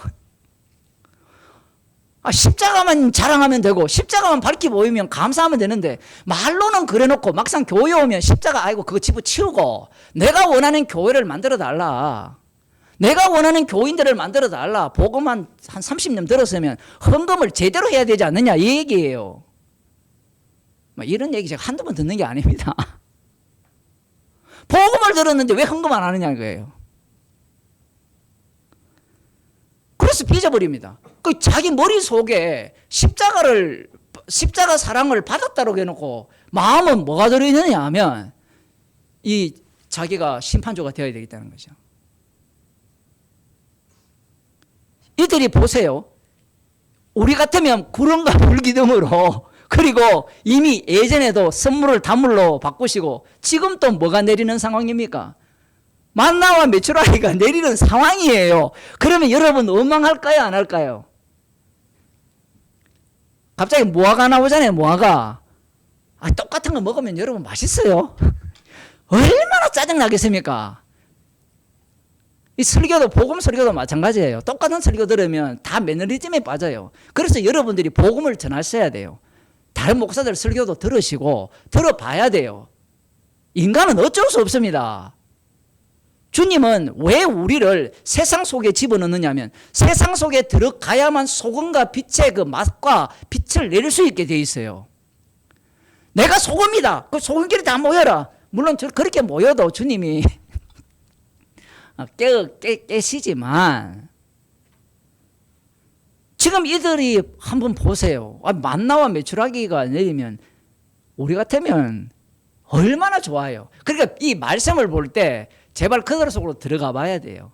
십자가만 자랑하면 되고 십자가만 밝히 보이면 감사하면 되는데 말로는 그래놓고 막상 교회 오면 십자가 아이고 그거 집어치우고 내가 원하는 교회를 만들어 달라. 내가 원하는 교인들을 만들어 달라. 복음 한 30년 들었으면 헌금을 제대로 해야 되지 않느냐 이 얘기예요. 이런 얘기 제가 한두 번 듣는 게 아닙니다. 복음을 들었는데 왜 헌금 안 하느냐 이거예요. 그래서 삐져버립니다. 그 자기 머릿속에 십자가 사랑을 받았다고 해놓고 마음은 뭐가 들어있느냐 하면 이 자기가 심판조가 되어야 되겠다는 거죠. 이들이 보세요. 우리 같으면 구름과 불기둥으로 그리고 이미 예전에도 선물을 단물로 바꾸시고 지금 또 뭐가 내리는 상황입니까? 만나와 메추라기가 내리는 상황이에요. 그러면 여러분 원망할까요? 안 할까요? 갑자기 무화과 나오잖아요. 무화과. 똑같은 거 먹으면 여러분 맛있어요. 얼마나 짜증나겠습니까? 이 설교도 복음 설교도 마찬가지예요. 똑같은 설교 들으면 다 매너리즘에 빠져요. 그래서 여러분들이 복음을 전하셔야 돼요. 다른 목사들 설교도 들으시고 들어봐야 돼요. 인간은 어쩔 수 없습니다. 주님은 왜 우리를 세상 속에 집어넣느냐 하면 세상 속에 들어가야만 소금과 빛의 그 맛과 빛을 내릴 수 있게 되어 있어요. 내가 소금이다. 그 소금끼리 다 모여라. 물론 그렇게 모여도 주님이 깨시지만 지금 이들이 한번 보세요. 만나와 메추라기가 내리면 우리 같으면 얼마나 좋아요. 그러니까 이 말씀을 볼 때 제발 그들 속으로 들어가 봐야 돼요.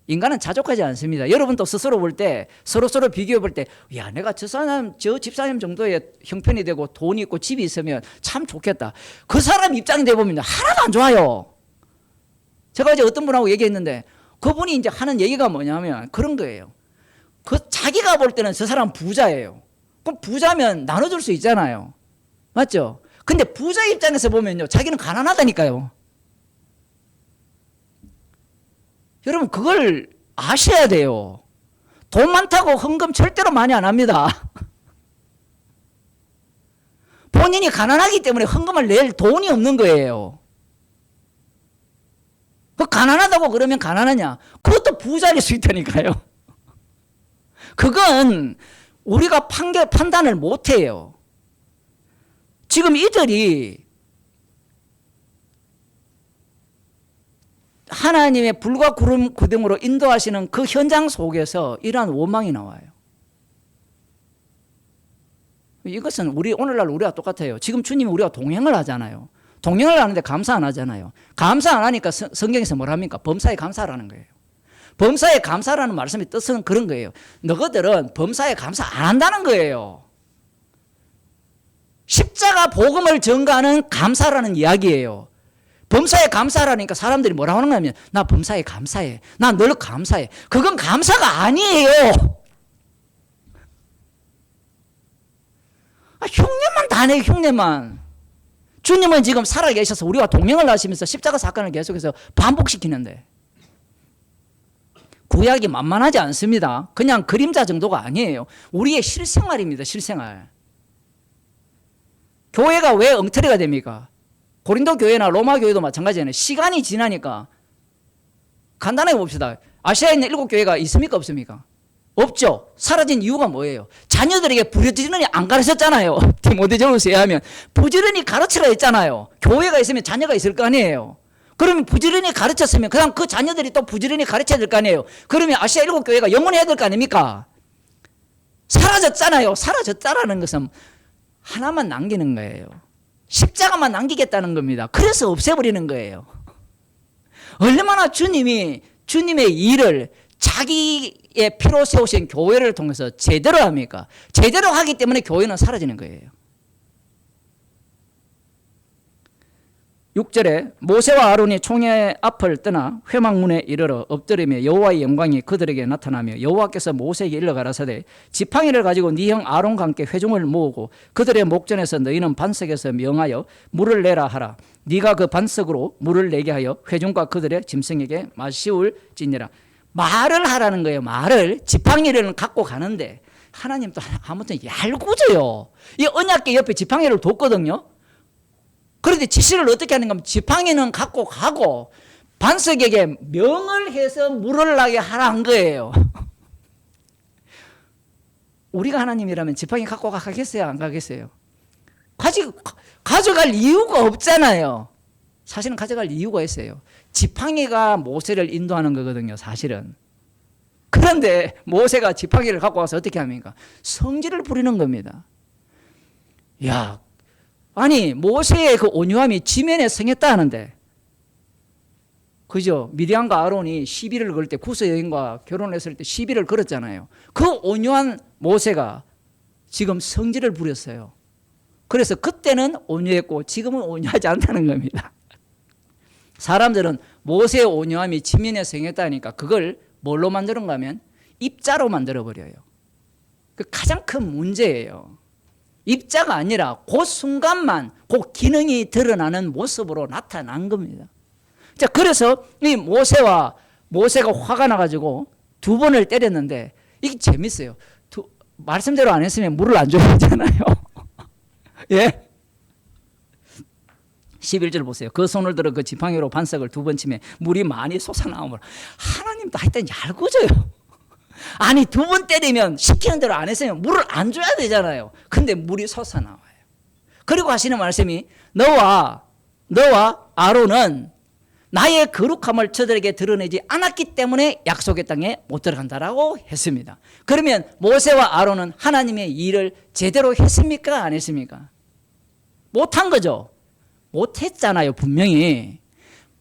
인간은 자족하지 않습니다. 여러분도 스스로 볼 때 서로 비교해 볼 때 야 내가 저 집사님 정도의 형편이 되고 돈이 있고 집이 있으면 참 좋겠다. 그 사람 입장이 돼 보면 하나도 안 좋아요. 제가 이제 어떤 분하고 얘기했는데 그분이 이제 하는 얘기가 뭐냐면 그런 거예요. 자기가 볼 때는 저 사람 부자예요. 그럼 부자면 나눠줄 수 있잖아요. 맞죠? 근데 부자 입장에서 보면요. 자기는 가난하다니까요. 여러분 그걸 아셔야 돼요. 돈 많다고 헌금 절대로 많이 안 합니다. 본인이 가난하기 때문에 헌금을 낼 돈이 없는 거예요. 그 가난하다고 그러면 가난하냐? 그것도 부자일 수 있다니까요. 그건 우리가 판단을 못 해요. 지금 이들이 하나님의 불과 구름으로 인도하시는 그 현장 속에서 이러한 원망이 나와요. 이것은 오늘날 우리와 똑같아요. 지금 주님이 우리와 동행을 하잖아요. 동행을 하는데 감사 안 하잖아요. 감사 안 하니까 성경에서 뭘 합니까? 범사에 감사라는 거예요. 범사에 감사라는 말씀의 뜻은 그런 거예요. 너희들은 범사에 감사 안 한다는 거예요. 십자가 복음을 전가하는 감사라는 이야기예요. 범사에 감사라니까 사람들이 뭐라고 하는 거냐면 나 범사에 감사해. 나 늘 감사해. 그건 감사가 아니에요. 흉내만 다 내요. 흉내만. 주님은 지금 살아계셔서 우리와 동행을 하시면서 십자가 사건을 계속해서 반복시키는데 구약이 만만하지 않습니다. 그냥 그림자 정도가 아니에요. 우리의 실생활입니다. 실생활. 교회가 왜 엉터리가 됩니까? 고린도 교회나 로마 교회도 마찬가지잖아요. 시간이 지나니까 간단하게 봅시다. 아시아에 있는 7교회가 있습니까? 없습니까? 없죠. 사라진 이유가 뭐예요? 자녀들에게 부지런히 안 가르쳤잖아요. 디모데전서에 하면 부지런히 가르치라 했잖아요. 교회가 있으면 자녀가 있을 거 아니에요. 그러면 부지런히 가르쳤으면 그다음 그 자녀들이 또 부지런히 가르쳐야 될 거 아니에요. 그러면 아시아 7교회가 영원해야 될 거 아닙니까? 사라졌잖아요. 사라졌다라는 것은 하나만 남기는 거예요. 십자가만 남기겠다는 겁니다. 그래서 없애버리는 거예요. 얼마나 주님의 일을 자기의 피로 세우신 교회를 통해서 제대로 합니까? 제대로 하기 때문에 교회는 사라지는 거예요. 6절에 모세와 아론이 총회 앞을 떠나 회막문에 이르러 엎드리며 여호와의 영광이 그들에게 나타나며 여호와께서 모세에게 일러 가라사대 지팡이를 가지고 네 형 아론과 함께 회중을 모으고 그들의 목전에서 너희는 반석에서 명하여 물을 내라 하라. 네가 그 반석으로 물을 내게 하여 회중과 그들의 짐승에게 마시울지니라. 말을 하라는 거예요. 말을. 지팡이를 갖고 가는데 하나님 또 아무튼 얄궂어요. 이 언약궤 옆에 지팡이를 뒀거든요. 그런데 지시를 어떻게 하는가 하면 지팡이는 갖고 가고 반석에게 명을 해서 물을 나게 하라는 거예요. 우리가 하나님이라면 지팡이 갖고 가겠어요? 안 가겠어요? 가져갈 이유가 없잖아요. 사실은 가져갈 이유가 있어요. 지팡이가 모세를 인도하는 거거든요. 사실은. 그런데 모세가 지팡이를 갖고 와서 어떻게 합니까? 성질을 부리는 겁니다. 야, 아니 모세의 그 온유함이 지면에 성했다 하는데, 그죠? 미디안과 아론이 시비를 걸 때, 구스 여인과 결혼했을 때 시비를 걸었잖아요. 그 온유한 모세가 지금 성질을 부렸어요. 그래서 그때는 온유했고 지금은 온유하지 않다는 겁니다. 사람들은 모세의 온유함이 지면에 성했다니까 그걸 뭘로 만드는가 하면 입자로 만들어버려요. 그 가장 큰 문제예요. 입자가 아니라 그 순간만 그 기능이 드러나는 모습으로 나타난 겁니다. 자, 그래서 이 모세가 화가 나가지고 2번을 때렸는데 이게 재밌어요. 말씀대로 안 했으면 물을 안 줘야 되잖아요. 예? 11절 보세요. 그 손을 들어 그 지팡이로 반석을 2번 치면 물이 많이 솟아나오므로. 하나님도 하여튼 얄궂어요. 아니 2번 때리면 시키는 대로 안 했으면 물을 안 줘야 되잖아요. 근데 물이 솟아나와요. 그리고 하시는 말씀이 너와 아론은 나의 거룩함을 저들에게 드러내지 않았기 때문에 약속의 땅에 못 들어간다라고 했습니다. 그러면 모세와 아론은 하나님의 일을 제대로 했습니까? 안 했습니까? 못한 거죠. 못했잖아요. 분명히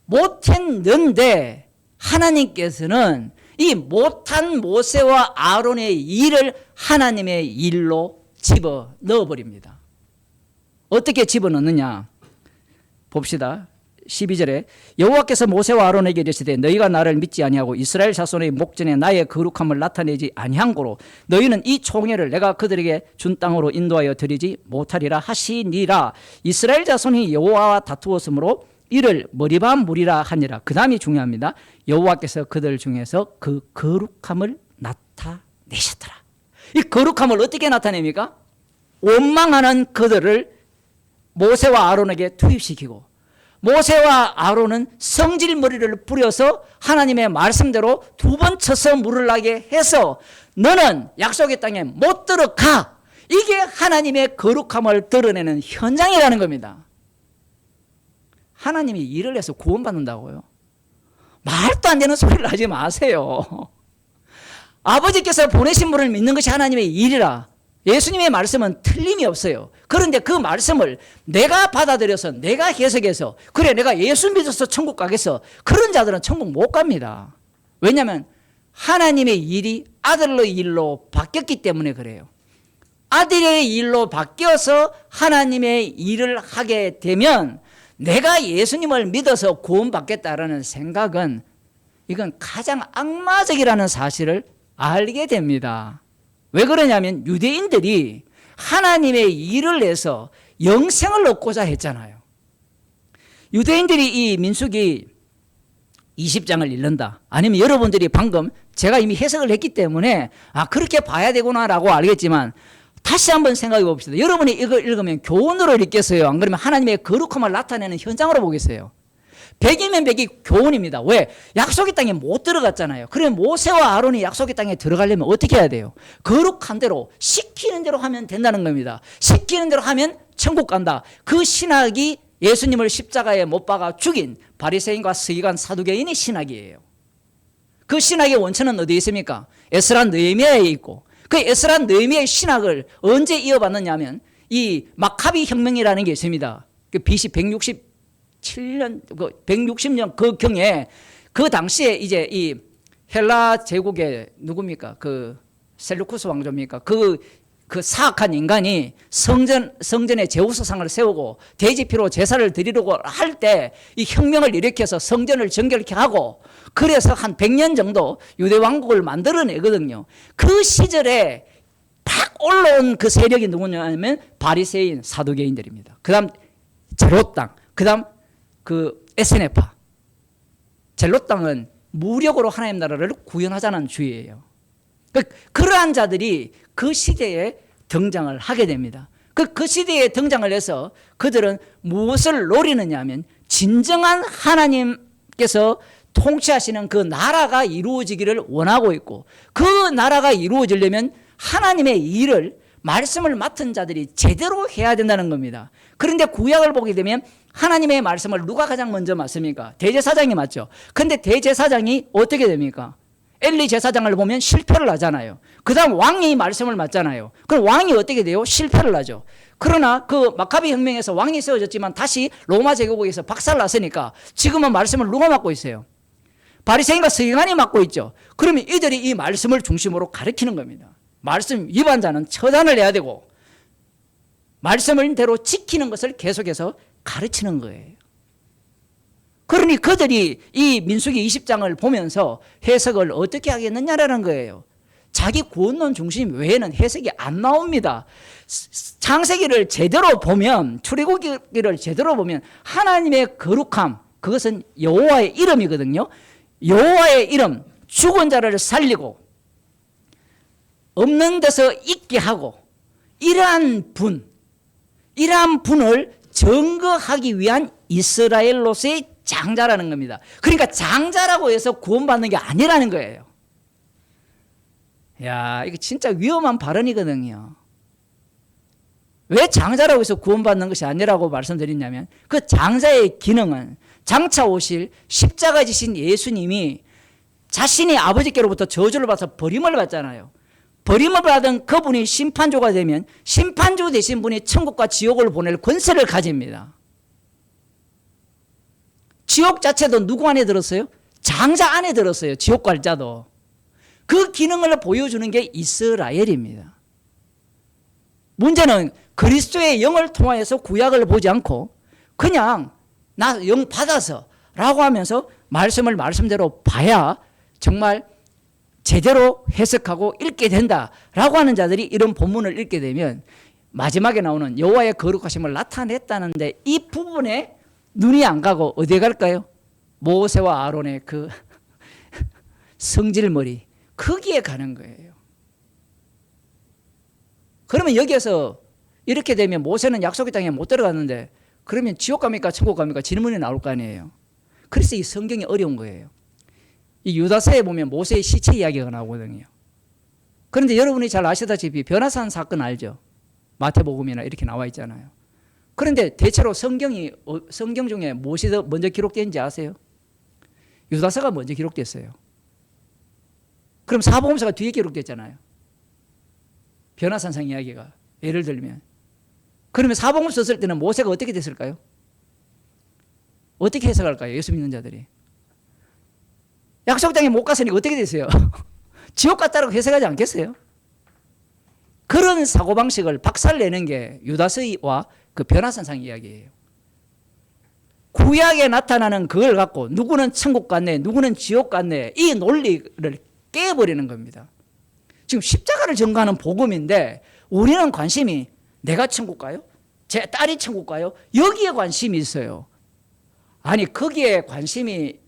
못했는데 하나님께서는 이 못한 모세와 아론의 일을 하나님의 일로 집어 넣어버립니다. 어떻게 집어넣느냐 봅시다. 12절에 여호와께서 모세와 아론에게 이르시되 너희가 나를 믿지 아니하고 이스라엘 자손의 목전에 나의 거룩함을 나타내지 아니한 고로 너희는 이 총회를 내가 그들에게 준 땅으로 인도하여 드리지 못하리라 하시니라. 이스라엘 자손이 여호와와 다투었으므로 이를 머리밤 물이라 하니라. 그 다음이 중요합니다. 여호와께서 그들 중에서 그 거룩함을 나타내셨더라. 이 거룩함을 어떻게 나타냅니까? 원망하는 그들을 모세와 아론에게 투입시키고 모세와 아론은 성질머리를 부려서 하나님의 말씀대로 2번 쳐서 물을 나게 해서 너는 약속의 땅에 못 들어가. 이게 하나님의 거룩함을 드러내는 현장이라는 겁니다. 하나님이 일을 해서 구원받는다고요? 말도 안 되는 소리를 하지 마세요. 아버지께서 보내신 분을 믿는 것이 하나님의 일이라. 예수님의 말씀은 틀림이 없어요. 그런데 그 말씀을 내가 받아들여서 내가 해석해서 그래 내가 예수 믿어서 천국 가겠어. 그런 자들은 천국 못 갑니다. 왜냐하면 하나님의 일이 아들의 일로 바뀌었기 때문에 그래요. 아들의 일로 바뀌어서 하나님의 일을 하게 되면 내가 예수님을 믿어서 구원받겠다라는 생각은 이건 가장 악마적이라는 사실을 알게 됩니다. 왜 그러냐면 유대인들이 하나님의 일을 해서 영생을 얻고자 했잖아요. 유대인들이 이 민수기 20장을 읽는다. 아니면 여러분들이 방금 제가 이미 해석을 했기 때문에 그렇게 봐야 되구나라고 알겠지만 다시 한번 생각해 봅시다. 여러분이 이걸 읽으면 교훈으로 읽겠어요? 안 그러면 하나님의 거룩함을 나타내는 현장으로 보겠어요? 100이면 100이 교훈입니다. 왜? 약속의 땅에 못 들어갔잖아요. 그러면 모세와 아론이 약속의 땅에 들어가려면 어떻게 해야 돼요? 거룩한 대로 시키는 대로 하면 된다는 겁니다. 시키는 대로 하면 천국 간다. 그 신학이 예수님을 십자가에 못 박아 죽인 바리새인과 서기관 사두개인의 신학이에요. 그 신학의 원천은 어디에 있습니까? 에스라 느헤미야에 있고, 그 에스라 느헤미야의 신학을 언제 이어받느냐 하면 이 마카비 혁명이라는 게 있습니다. 그 BC 167년, 160년 그 경에 그 당시에 이제 이 헬라 제국의 누굽니까? 그 셀루쿠스 왕조입니까? 그 사악한 인간이 성전에 제우스상을 세우고 대지피로 제사를 드리려고 할 때 이 혁명을 일으켜서 성전을 정결케 하고 그래서 한 100년 정도 유대 왕국을 만들어내거든요. 그 시절에 팍 올라온 그 세력이 누구냐면 바리새인 사두개인들입니다. 그 다음 제롯당, 그 다음 그 에스네파. 젤롯당은 무력으로 하나님 나라를 구현하자는 주의예요. 그러한 자들이 그 시대에 등장을 하게 됩니다. 그 시대에 등장을 해서 그들은 무엇을 노리느냐 하면 진정한 하나님께서 통치하시는 그 나라가 이루어지기를 원하고 있고, 그 나라가 이루어지려면 하나님의 일을 말씀을 맡은 자들이 제대로 해야 된다는 겁니다. 그런데 구약을 보게 되면 하나님의 말씀을 누가 가장 먼저 맡습니까? 대제사장이 맡죠. 그런데 대제사장이 어떻게 됩니까? 엘리 제사장을 보면 실패를 하잖아요. 그 다음 왕이 말씀을 맡잖아요. 그럼 왕이 어떻게 돼요? 실패를 하죠. 그러나 그 마카비 혁명에서 왕이 세워졌지만 다시 로마 제국에서 박살났으니까 지금은 말씀을 누가 맡고 있어요? 바리새인과 서기관이 맡고 있죠. 그러면 이들이 이 말씀을 중심으로 가르치는 겁니다. 말씀 위반자는 처단을 해야 되고 말씀을 대로 지키는 것을 계속해서 가르치는 거예요. 그러니 그들이 이 민수기 20장을 보면서 해석을 어떻게 하겠느냐라는 거예요. 자기 구원론 중심 외에는 해석이 안 나옵니다. 창세기를 제대로 보면, 출애굽기를 제대로 보면 하나님의 거룩함, 그것은 여호와의 이름이거든요. 여호와의 이름, 죽은 자를 살리고 없는 데서 있게 하고, 이러한 분을 증거하기 위한 이스라엘로서의 장자라는 겁니다. 그러니까 장자라고 해서 구원받는 게 아니라는 거예요. 야, 이거 진짜 위험한 발언이거든요. 왜 장자라고 해서 구원받는 것이 아니라고 말씀드리냐면, 그 장자의 기능은 장차 오실 십자가 지신 예수님이 자신이 아버지께로부터 저주를 받아서 버림을 받잖아요. 버림을 받은 그분이 심판주가 되면 심판주 되신 분이 천국과 지옥을 보낼 권세를 가집니다. 지옥 자체도 누구 안에 들었어요? 장자 안에 들었어요. 지옥 갈 자도. 그 기능을 보여주는 게 이스라엘입니다. 문제는 그리스도의 영을 통하여서 구약을 보지 않고 그냥 나 영 받아서 라고 하면서 말씀을 말씀대로 봐야 정말 제대로 해석하고 읽게 된다라고 하는 자들이 이런 본문을 읽게 되면 마지막에 나오는 여호와의 거룩하심을 나타냈다는데 이 부분에 눈이 안 가고 어디에 갈까요? 모세와 아론의 그 성질머리, 거기에 가는 거예요. 그러면 여기에서 이렇게 되면 모세는 약속의 땅에 못 들어갔는데 그러면 지옥 갑니까 천국 갑니까 질문이 나올 거 아니에요. 그래서 이 성경이 어려운 거예요. 이 유다서에 보면 모세의 시체 이야기가 나오거든요. 그런데 여러분이 잘 아시다시피 변화산 사건 알죠? 마태복음이나 이렇게 나와 있잖아요. 그런데 대체로 성경 중에 무엇이 더 먼저 기록된지 아세요? 유다서가 먼저 기록됐어요. 그럼 사복음서가 뒤에 기록됐잖아요. 변화산상 이야기가 예를 들면. 그러면 사복음서 썼을 때는 모세가 어떻게 됐을까요? 어떻게 해석할까요? 예수 믿는 자들이. 약속 땅에 못 갔으니까 어떻게 됐어요? 지옥 갔다라고 해석하지 않겠어요? 그런 사고방식을 박살내는 게 유다서와 그 변화산상 이야기예요. 구약에 나타나는 그걸 갖고 누구는 천국 갔네, 누구는 지옥 갔네, 이 논리를 깨버리는 겁니다. 지금 십자가를 전가하는 복음인데 우리는 관심이 내가 천국 가요? 제 딸이 천국 가요? 여기에 관심이 있어요. 아니 거기에 관심이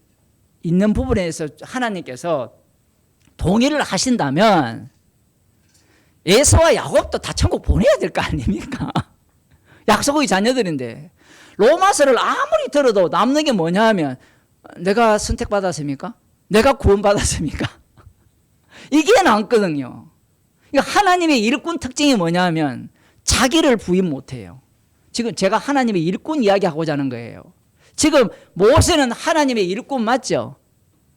있는 부분에서 하나님께서 동의를 하신다면 에서와 야곱도 다 천국 보내야 될 거 아닙니까? 약속의 자녀들인데. 로마서를 아무리 들어도 남는 게 뭐냐 하면 내가 선택받았습니까? 내가 구원받았습니까? 이게 남거든요. 하나님의 일꾼 특징이 뭐냐 하면 자기를 부인 못해요. 지금 제가 하나님의 일꾼 이야기하고자 하는 거예요. 지금 모세는 하나님의 일꾼 맞죠?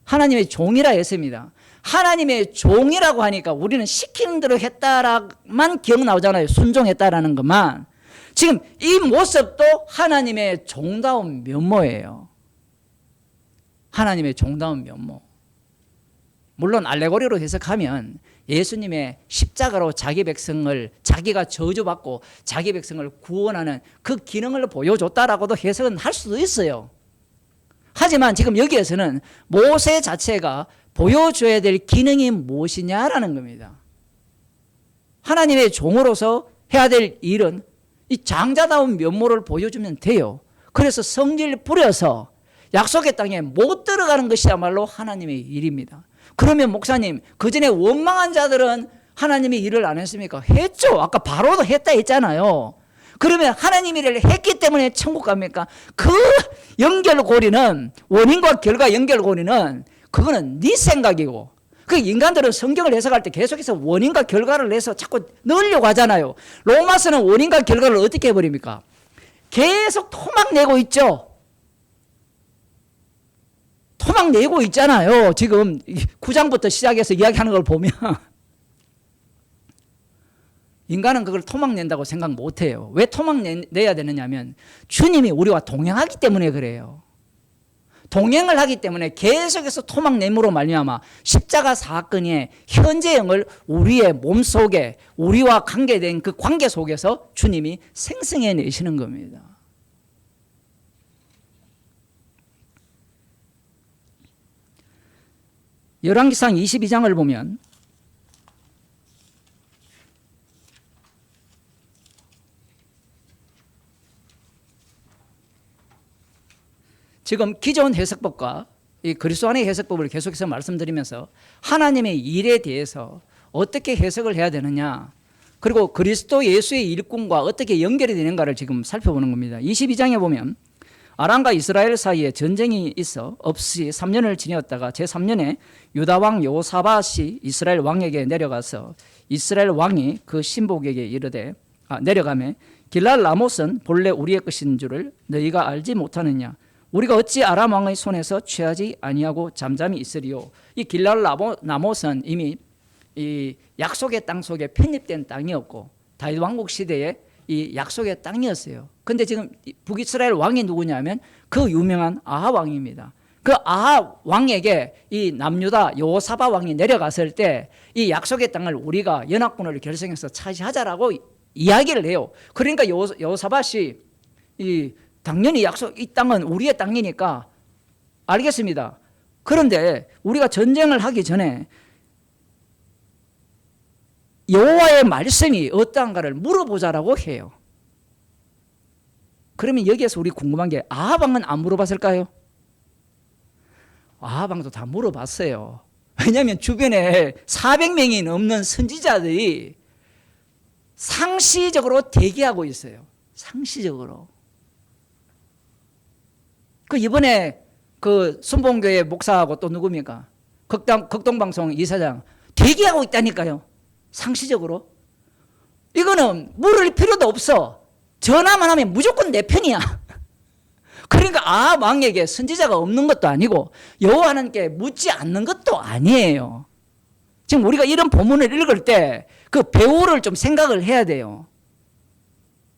하나님의 종이라 했습니다. 하나님의 종이라고 하니까 우리는 시키는 대로 했다라만 기억 나오잖아요. 순종했다라는 것만. 지금 이 모습도 하나님의 종다운 면모예요. 하나님의 종다운 면모. 물론 알레고리로 해석하면 예수님의 십자가로 자기 백성을 자기가 저주받고 자기 백성을 구원하는 그 기능을 보여줬다라고도 해석은 할 수도 있어요. 하지만 지금 여기에서는 모세 자체가 보여줘야 될 기능이 무엇이냐라는 겁니다. 하나님의 종으로서 해야 될 일은 이 장자다운 면모를 보여주면 돼요. 그래서 성질 부려서 약속의 땅에 못 들어가는 것이야말로 하나님의 일입니다. 그러면 목사님, 그 전에 원망한 자들은 하나님이 일을 안 했습니까? 했죠. 아까 바로도 했다 했잖아요. 그러면 하나님이 일을 했기 때문에 천국 갑니까? 그 연결고리는, 원인과 결과 연결고리는 그거는 네 생각이고, 그 인간들은 성경을 해석할 때 계속해서 원인과 결과를 내서 자꾸 넣으려고 하잖아요. 로마서는 원인과 결과를 어떻게 해버립니까? 계속 토막내고 있죠. 토막내고 있잖아요. 지금 9장부터 시작해서 이야기하는 걸 보면 인간은 그걸 토막낸다고 생각 못해요. 왜 토막내야 되느냐 하면 주님이 우리와 동행하기 때문에 그래요. 동행을 하기 때문에 계속해서 토막냄으로 말미암아 십자가 사건의 현재형을 우리의 몸속에 우리와 관계된 그 관계 속에서 주님이 생성해내시는 겁니다. 열왕기상 22장을 보면 지금 기존 해석법과 이 그리스도 안의 해석법을 계속해서 말씀드리면서 하나님의 일에 대해서 어떻게 해석을 해야 되느냐, 그리고 그리스도 예수의 일꾼과 어떻게 연결이 되는가를 지금 살펴보는 겁니다. 22장에 보면 아람과 이스라엘 사이에 전쟁이 있어 없이 3년을 지내었다가 제3년에 유다왕 여호사밧이 이스라엘 왕에게 내려가서 이스라엘 왕이 그 신복에게 이르되 내려가매 길랄 라못은 본래 우리의 것인 줄을 너희가 알지 못하느냐, 우리가 어찌 아람 왕의 손에서 취하지 아니하고 잠잠히 있으리요. 이 길랄 라못은 이미 이 약속의 땅 속에 편입된 땅이었고 다윗 왕국 시대에 이 약속의 땅이었어요. 근데 지금 북이스라엘 왕이 누구냐면 그 유명한 아합 왕입니다. 그 아합 왕에게 이 남유다 여호사밧 왕이 내려갔을 때 이 약속의 땅을 우리가 연합군을 결성해서 차지하자라고 이야기를 해요. 그러니까 여호사밧이 이 당연히 이 땅은 우리의 땅이니까 알겠습니다. 그런데 우리가 전쟁을 하기 전에 여호와의 말씀이 어떠한가를 물어보자라고 해요. 그러면 여기에서 우리 궁금한 게 아합 왕은 안 물어봤을까요? 아합 왕도 다 물어봤어요. 왜냐하면 주변에 400명이 넘는 선지자들이 상시적으로 대기하고 있어요. 상시적으로. 그 이번에 그 순복음교회 목사하고 또 누굽니까? 극동방송 이사장 대기하고 있다니까요. 상시적으로. 이거는 물을 필요도 없어. 전화만 하면 무조건 내 편이야. 그러니까 아합 왕에게 선지자가 없는 것도 아니고 여호와 하나님께 묻지 않는 것도 아니에요. 지금 우리가 이런 본문을 읽을 때 그 배우를 좀 생각을 해야 돼요.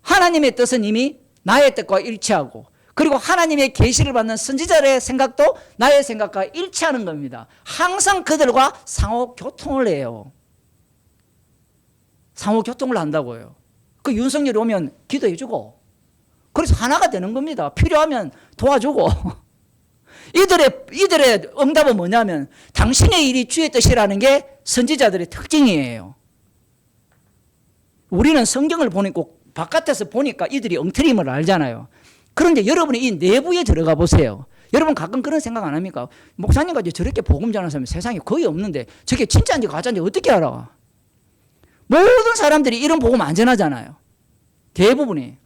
하나님의 뜻은 이미 나의 뜻과 일치하고, 그리고 하나님의 계시를 받는 선지자의 생각도 나의 생각과 일치하는 겁니다. 항상 그들과 상호 교통을 해요. 상호 교통을 한다고요. 그 윤석열이 오면 기도해주고, 그래서 하나가 되는 겁니다. 필요하면 도와주고. 이들의 응답은 뭐냐면 당신의 일이 주의 뜻이라는 게 선지자들의 특징이에요. 우리는 성경을 보니까 바깥에서 보니까 이들이 엉터림을 알잖아요. 그런데 여러분이 이 내부에 들어가 보세요. 여러분 가끔 그런 생각 안 합니까? 목사님까지 저렇게 복음 전하는 사람이 세상에 거의 없는데 저게 진짜인지 가짜인지 어떻게 알아? 모든 사람들이 이런 복음 안 전하잖아요. 대부분이.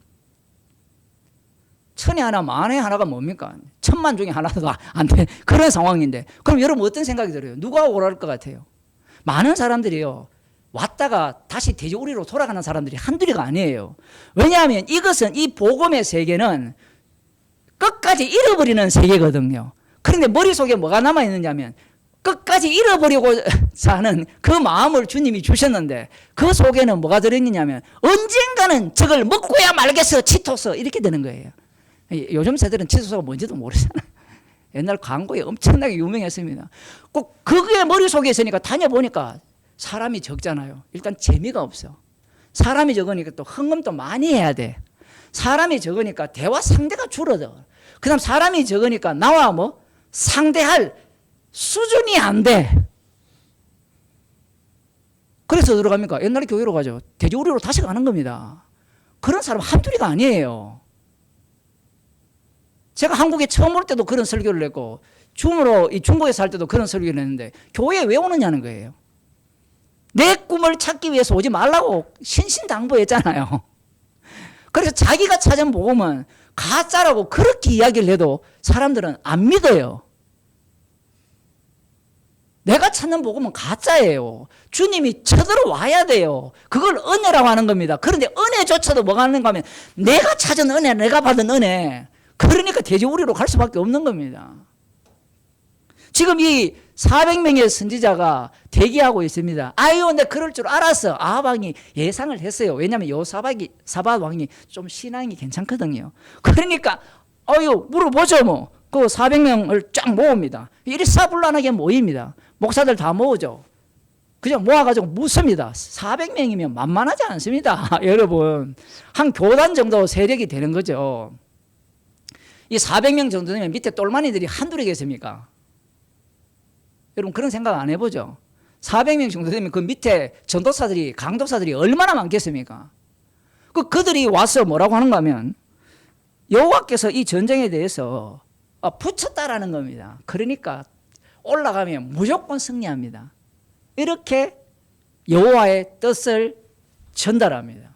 천에 하나 만에 하나가 뭡니까? 천만 중에 하나도 안 돼. 그런 상황인데 그럼 여러분 어떤 생각이 들어요? 누가 오랄 것 같아요? 많은 사람들이요 왔다가 다시 돼지우리로 돌아가는 사람들이 한둘이가 아니에요. 왜냐하면 이것은 이 복음의 세계는 끝까지 잃어버리는 세계거든요. 그런데 머릿속에 뭐가 남아있느냐면 끝까지 잃어버리고 사는 그 마음을 주님이 주셨는데 그 속에는 뭐가 들어있느냐면 언젠가는 저걸 먹고야 말겠어 치토스 이렇게 되는 거예요. 요즘 세대는 치토스가 뭔지도 모르잖아요. 옛날 광고에 엄청나게 유명했습니다. 꼭 그게 머릿속에 있으니까 다녀보니까 사람이 적잖아요. 일단 재미가 없어. 사람이 적으니까 또 흥금도 많이 해야 돼. 사람이 적으니까 대화 상대가 줄어들어. 그 다음 사람이 적으니까 나와 뭐 상대할 수준이 안 돼. 그래서 들어갑니까? 옛날에 교회로 가죠. 돼지우리로 다시 가는 겁니다. 그런 사람 한둘이가 아니에요. 제가 한국에 처음 올 때도 그런 설교를 했고 줌으로 이 중국에 살 때도 그런 설교를 했는데 교회에 왜 오느냐는 거예요. 내 꿈을 찾기 위해서 오지 말라고 신신당부했잖아요. 그래서 자기가 찾은 복음은 가짜라고 그렇게 이야기를 해도 사람들은 안 믿어요. 내가 찾는 복음은 가짜예요. 주님이 쳐들어와야 돼요. 그걸 은혜라고 하는 겁니다. 그런데 은혜조차도 뭐가 하는가 하면 내가 찾은 은혜, 내가 받은 은혜. 그러니까 돼지우리로 갈 수밖에 없는 겁니다. 지금 이 400명의 선지자가 대기하고 있습니다. 아유, 근데 그럴 줄 알았어. 아합왕이 예상을 했어요. 왜냐하면 사밧 왕이 좀 신앙이 괜찮거든요. 그러니까 아유 물어보죠 뭐. 그 400명을 쫙 모읍니다. 일사불란하게 모입니다. 목사들 다 모으죠. 그냥 모아가지고 묻습니다. 400명이면 만만하지 않습니다. 여러분 한 교단 정도 세력이 되는 거죠. 이 400명 정도 되면 밑에 똘마니들이 한둘이겠습니까? 여러분 그런 생각 안 해보죠? 400명 정도 되면 그 밑에 전도사들이 강도사들이 얼마나 많겠습니까? 그들이 와서 뭐라고 하는가 하면 여호와께서 이 전쟁에 대해서 붙였다라는 겁니다. 그러니까 올라가면 무조건 승리합니다. 이렇게 여호와의 뜻을 전달합니다.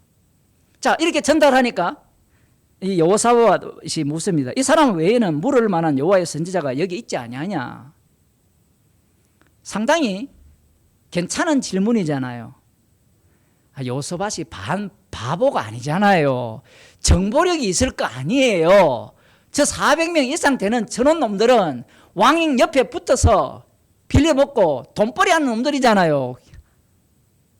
자, 이렇게 전달하니까 이 여호사밧이 묻습니다. 이 사람 외에는 물을 만한 여호와의 선지자가 여기 있지 아니하냐? 상당히 괜찮은 질문이잖아요. 여호사밧이 바보가 아니잖아요. 정보력이 있을 거 아니에요. 저 400명 이상 되는 저런 놈들은 왕 옆에 붙어서 빌려먹고 돈벌이 하는 놈들이잖아요.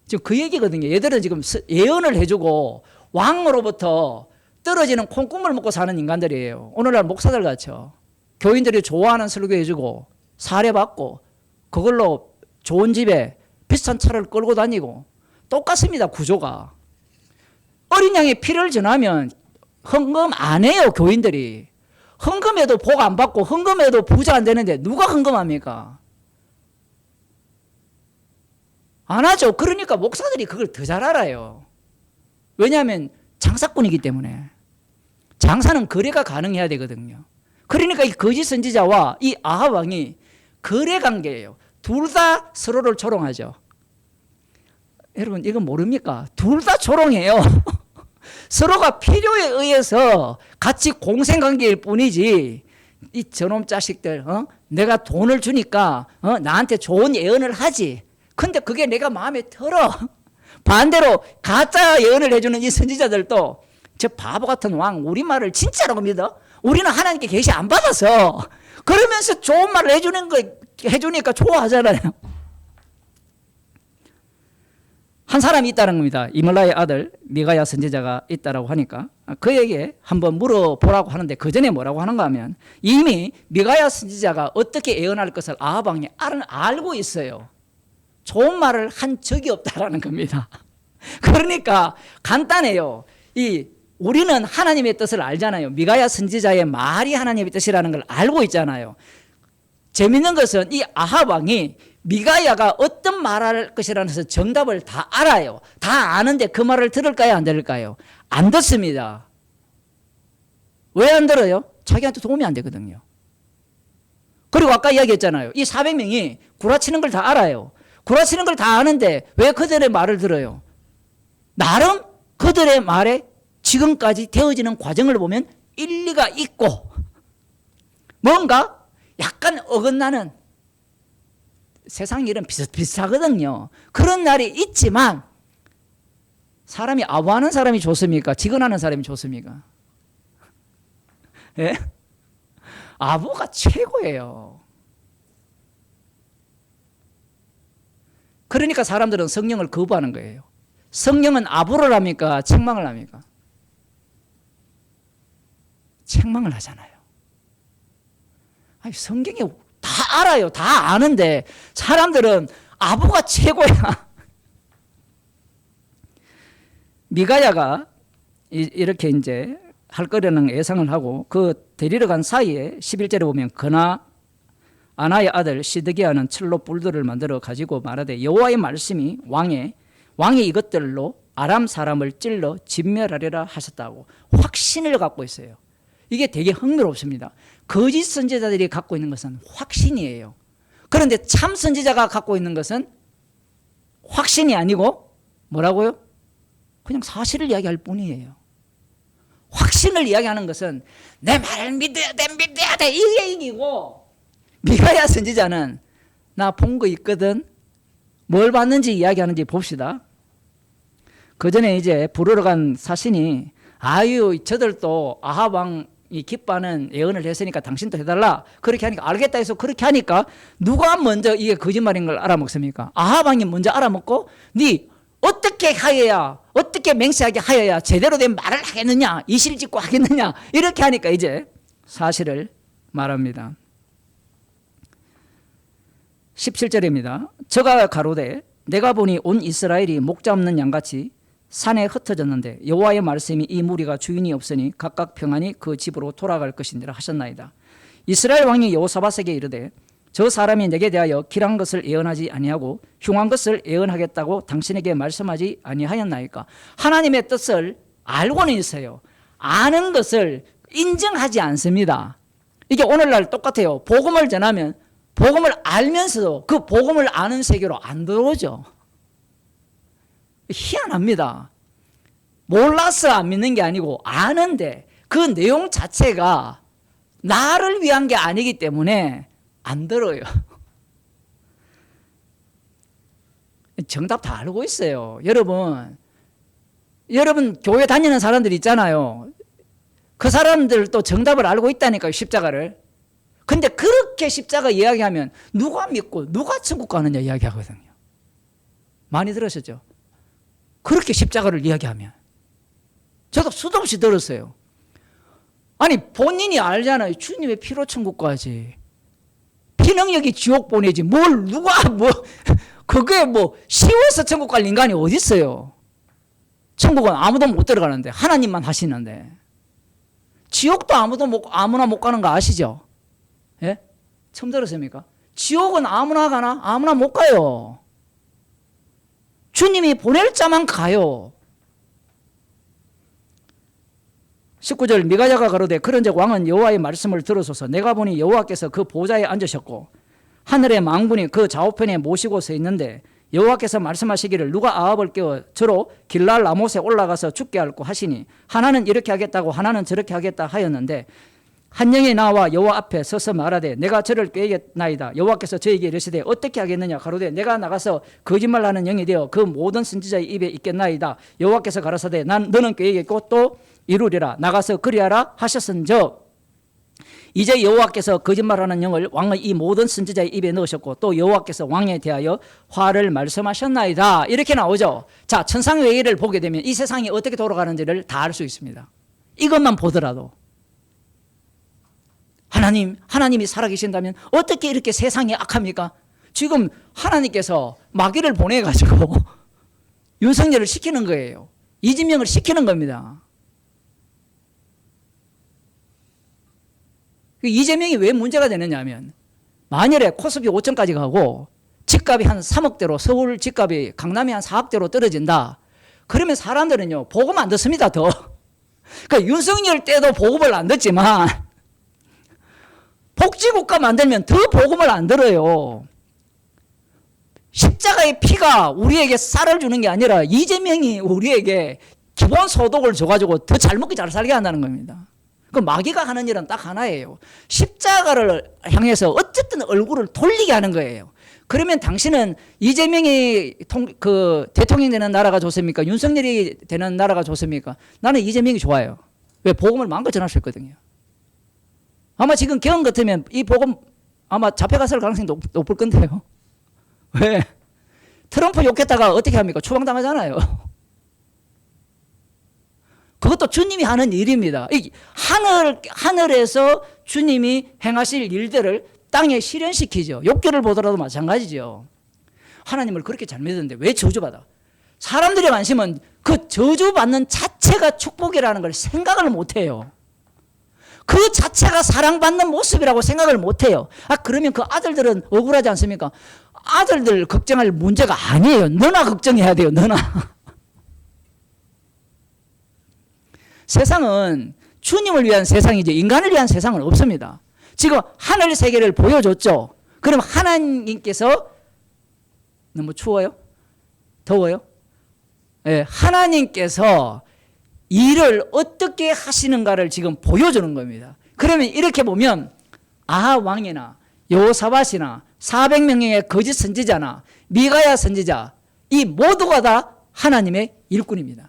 지금 그 얘기거든요. 얘들은 지금 예언을 해주고 왕으로부터 떨어지는 콩국물 먹고 사는 인간들이에요. 오늘날 목사들 같죠. 교인들이 좋아하는 설교해주고 사례받고 그걸로 좋은 집에 비싼 차를 끌고 다니고 똑같습니다. 구조가. 어린 양의 피를 전하면 헌금 안 해요. 교인들이. 헌금해도 복 안 받고 헌금해도 부자 안 되는데 누가 헌금합니까? 안 하죠. 그러니까 목사들이 그걸 더 잘 알아요. 왜냐하면 장사꾼이기 때문에. 장사는 거래가 가능해야 되거든요. 그러니까 이 거짓 선지자와 이 아합 왕이 거래 관계예요. 둘 다 서로를 조롱하죠. 여러분 이건 모릅니까? 둘 다 조롱해요. 서로가 필요에 의해서 같이 공생관계일 뿐이지 이 저놈 자식들 내가 돈을 주니까 나한테 좋은 예언을 하지. 근데 그게 내가 마음에 들어. 반대로 가짜 예언을 해주는 이 선지자들도 저 바보 같은 왕 우리 말을 진짜라고 믿어? 우리는 하나님께 계시 안 받아서. 그러면서 좋은 말을 해주니까 좋아하잖아요. 한 사람이 있다는 겁니다. 이물라의 아들 미가야 선지자가 있다라고 하니까 그에게 한번 물어보라고 하는데 그 전에 뭐라고 하는가 하면 이미 미가야 선지자가 어떻게 예언할 것을 아합 왕이 알고 있어요. 좋은 말을 한 적이 없다라는 겁니다. 그러니까 간단해요. 우리는 하나님의 뜻을 알잖아요. 미가야 선지자의 말이 하나님의 뜻이라는 걸 알고 있잖아요. 재밌는 것은 이 아합 왕이 미가야가 어떤 말할 것이라는 것을 정답을 다 알아요. 다 아는데 그 말을 들을까요? 안 들을까요? 안 듣습니다. 왜 안 들어요? 자기한테 도움이 안 되거든요. 그리고 아까 이야기했잖아요. 이 400명이 구라치는 걸 다 알아요. 구라치는 걸 다 아는데 왜 그들의 말을 들어요? 나름 그들의 말에 지금까지 되어지는 과정을 보면 일리가 있고 뭔가 약간 어긋나는 세상 일은 비슷비슷하거든요. 그런 날이 있지만 사람이 아부하는 사람이 좋습니까? 직언하는 사람이 좋습니까? 예? 아부가 최고예요. 그러니까 사람들은 성령을 거부하는 거예요. 성령은 아부를 합니까? 책망을 합니까? 책망을 하잖아요. 아니, 성경이 다 알아요. 다 아는데 사람들은 아부가 최고야. 미가야가 이렇게 이제 할 거라는 예상을 하고 그 데리러 간 사이에 11절에 보면 그나 아나의 아들 시드기야는 철로 뿔들을 만들어 가지고 말하되 여호와의 말씀이 왕이 이것들로 아람 사람을 찔러 진멸하리라 하셨다고 확신을 갖고 있어요. 이게 되게 흥미롭습니다. 거짓 선지자들이 갖고 있는 것은 확신이에요. 그런데 참 선지자가 갖고 있는 것은 확신이 아니고 뭐라고요? 그냥 사실을 이야기할 뿐이에요. 확신을 이야기하는 것은 내 말을 믿어야 돼 이게 얘기고, 미가야 선지자는 나 본 거 있거든, 뭘 봤는지 이야기하는지 봅시다. 그 전에 이제 부르러 간 사신이 아유 저들도 아합 왕이 기뻐하는 예언을 했으니까 당신도 해달라 그렇게 하니까 알겠다 해서 그렇게 하니까 누가 먼저 이게 거짓말인 걸 알아먹습니까? 아합 왕이 먼저 알아먹고 네 어떻게 하여야, 어떻게 맹세하게 하여야 제대로 된 말을 하겠느냐, 이실직고 하겠느냐, 이렇게 하니까 이제 사실을 말합니다. 17절입니다. 저가 가로되 내가 보니 온 이스라엘이 목자 없는 양같이 산에 흩어졌는데 여호와의 말씀이 이 무리가 주인이 없으니 각각 평안히 그 집으로 돌아갈 것이니라 하셨나이다. 이스라엘 왕이 여호사밧에게 이르되 저 사람이 내게 대하여 길한 것을 예언하지 아니하고 흉한 것을 예언하겠다고 당신에게 말씀하지 아니하였나이까. 하나님의 뜻을 알고는 있어요. 아는 것을 인정하지 않습니다. 이게 오늘날 똑같아요. 복음을 전하면 복음을 알면서도 그 복음을 아는 세계로 안 들어오죠. 희한합니다. 몰라서 안 믿는 게 아니고 아는데 그 내용 자체가 나를 위한 게 아니기 때문에 안 들어요. 정답 다 알고 있어요. 여러분 교회 다니는 사람들 있잖아요. 그 사람들도 정답을 알고 있다니까요, 십자가를. 근데 그렇게 십자가 이야기하면 누가 믿고 누가 천국 가느냐 이야기하거든요. 많이 들으셨죠? 그렇게 십자가를 이야기하면. 저도 수도 없이 들었어요. 아니 본인이 알잖아요. 주님의 피로 천국 가지. 피능력이 지옥 보내지. 뭘 누가 그게 쉬워서 천국 갈 인간이 어디 있어요. 천국은 아무도 못 들어가는데 하나님만 하시는데. 지옥도 아무나 못 가는 거 아시죠? 예? 처음 들었습니까? 지옥은 아무나 가나? 아무나 못 가요. 주님이 보낼 자만 가요. 19절 미가야가 가로되 그런즉 왕은 여호와의 말씀을 들으소서. 내가 보니 여호와께서 그 보좌에 앉으셨고 하늘의 망군이 그 좌우편에 모시고 서 있는데 여호와께서 말씀하시기를 누가 아합을 깨워 저로 길랄 라못에 올라가서 죽게 할고 하시니 하나는 이렇게 하겠다고 하나는 저렇게 하겠다 하였는데 한 영이 나와 여호와 앞에 서서 말하되 내가 저를 꾀겠나이다. 여호와께서 저에게 이르시되 어떻게 하겠느냐. 가로되 내가 나가서 거짓말하는 영이 되어 그 모든 선지자의 입에 있겠나이다. 여호와께서 가라사대 너는 꾀겠고 또 이루리라. 나가서 그리하라 하셨은즉 이제 여호와께서 거짓말하는 영을 왕의 이 모든 선지자의 입에 넣으셨고 또 여호와께서 왕에 대하여 화를 말씀하셨나이다. 이렇게 나오죠. 자, 천상회의를 보게 되면 이 세상이 어떻게 돌아가는지를 다 알 수 있습니다. 이것만 보더라도 하나님이 살아계신다면 어떻게 이렇게 세상이 악합니까? 지금 하나님께서 마귀를 보내가지고 윤석열을 시키는 거예요. 이진명을 시키는 겁니다. 이재명이 왜 문제가 되느냐 하면 만일에 코스피 5천까지 가고 집값이 한 3억대로, 서울 집값이 강남이 한 4억대로 떨어진다. 그러면 사람들은요 복음 안 듣습니다. 더 그러니까 윤석열 때도 복음을 안 듣지만 복지국가 만들면 더 복음을 안 들어요. 십자가의 피가 우리에게 쌀을 주는 게 아니라 이재명이 우리에게 기본소득을 줘가지고 더 잘 먹고 잘 살게 한다는 겁니다. 그 마귀가 하는 일은 딱 하나예요. 십자가를 향해서 어쨌든 얼굴을 돌리게 하는 거예요. 그러면 당신은 이재명이 대통령 되는 나라가 좋습니까? 윤석열이 되는 나라가 좋습니까? 나는 이재명이 좋아요. 왜? 복음을 마음껏 전할 수 있거든요. 아마 지금 경험 같으면 이 복음 아마 잡혀갔을 가능성이 높을 건데요. 왜? 트럼프 욕했다가 어떻게 합니까? 추방당하잖아요. 그것도 주님이 하는 일입니다. 하늘에서 주님이 행하실 일들을 땅에 실현시키죠. 욥기를 보더라도 마찬가지죠. 하나님을 그렇게 잘 믿었는데 왜 저주받아? 사람들의 관심은 그 저주받는 자체가 축복이라는 걸 생각을 못해요. 그 자체가 사랑받는 모습이라고 생각을 못해요. 그러면 그 아들들은 억울하지 않습니까? 아들들 걱정할 문제가 아니에요. 너나 걱정해야 돼요. 너나. 세상은 주님을 위한 세상이지 인간을 위한 세상은 없습니다. 지금 하늘 세계를 보여줬죠. 그럼 하나님께서 너무 추워요? 더워요? 네, 하나님께서 일을 어떻게 하시는가를 지금 보여주는 겁니다. 그러면 이렇게 보면 아합 왕이나 여호사밧이나 400명의 거짓 선지자나 미가야 선지자 이 모두가 다 하나님의 일꾼입니다.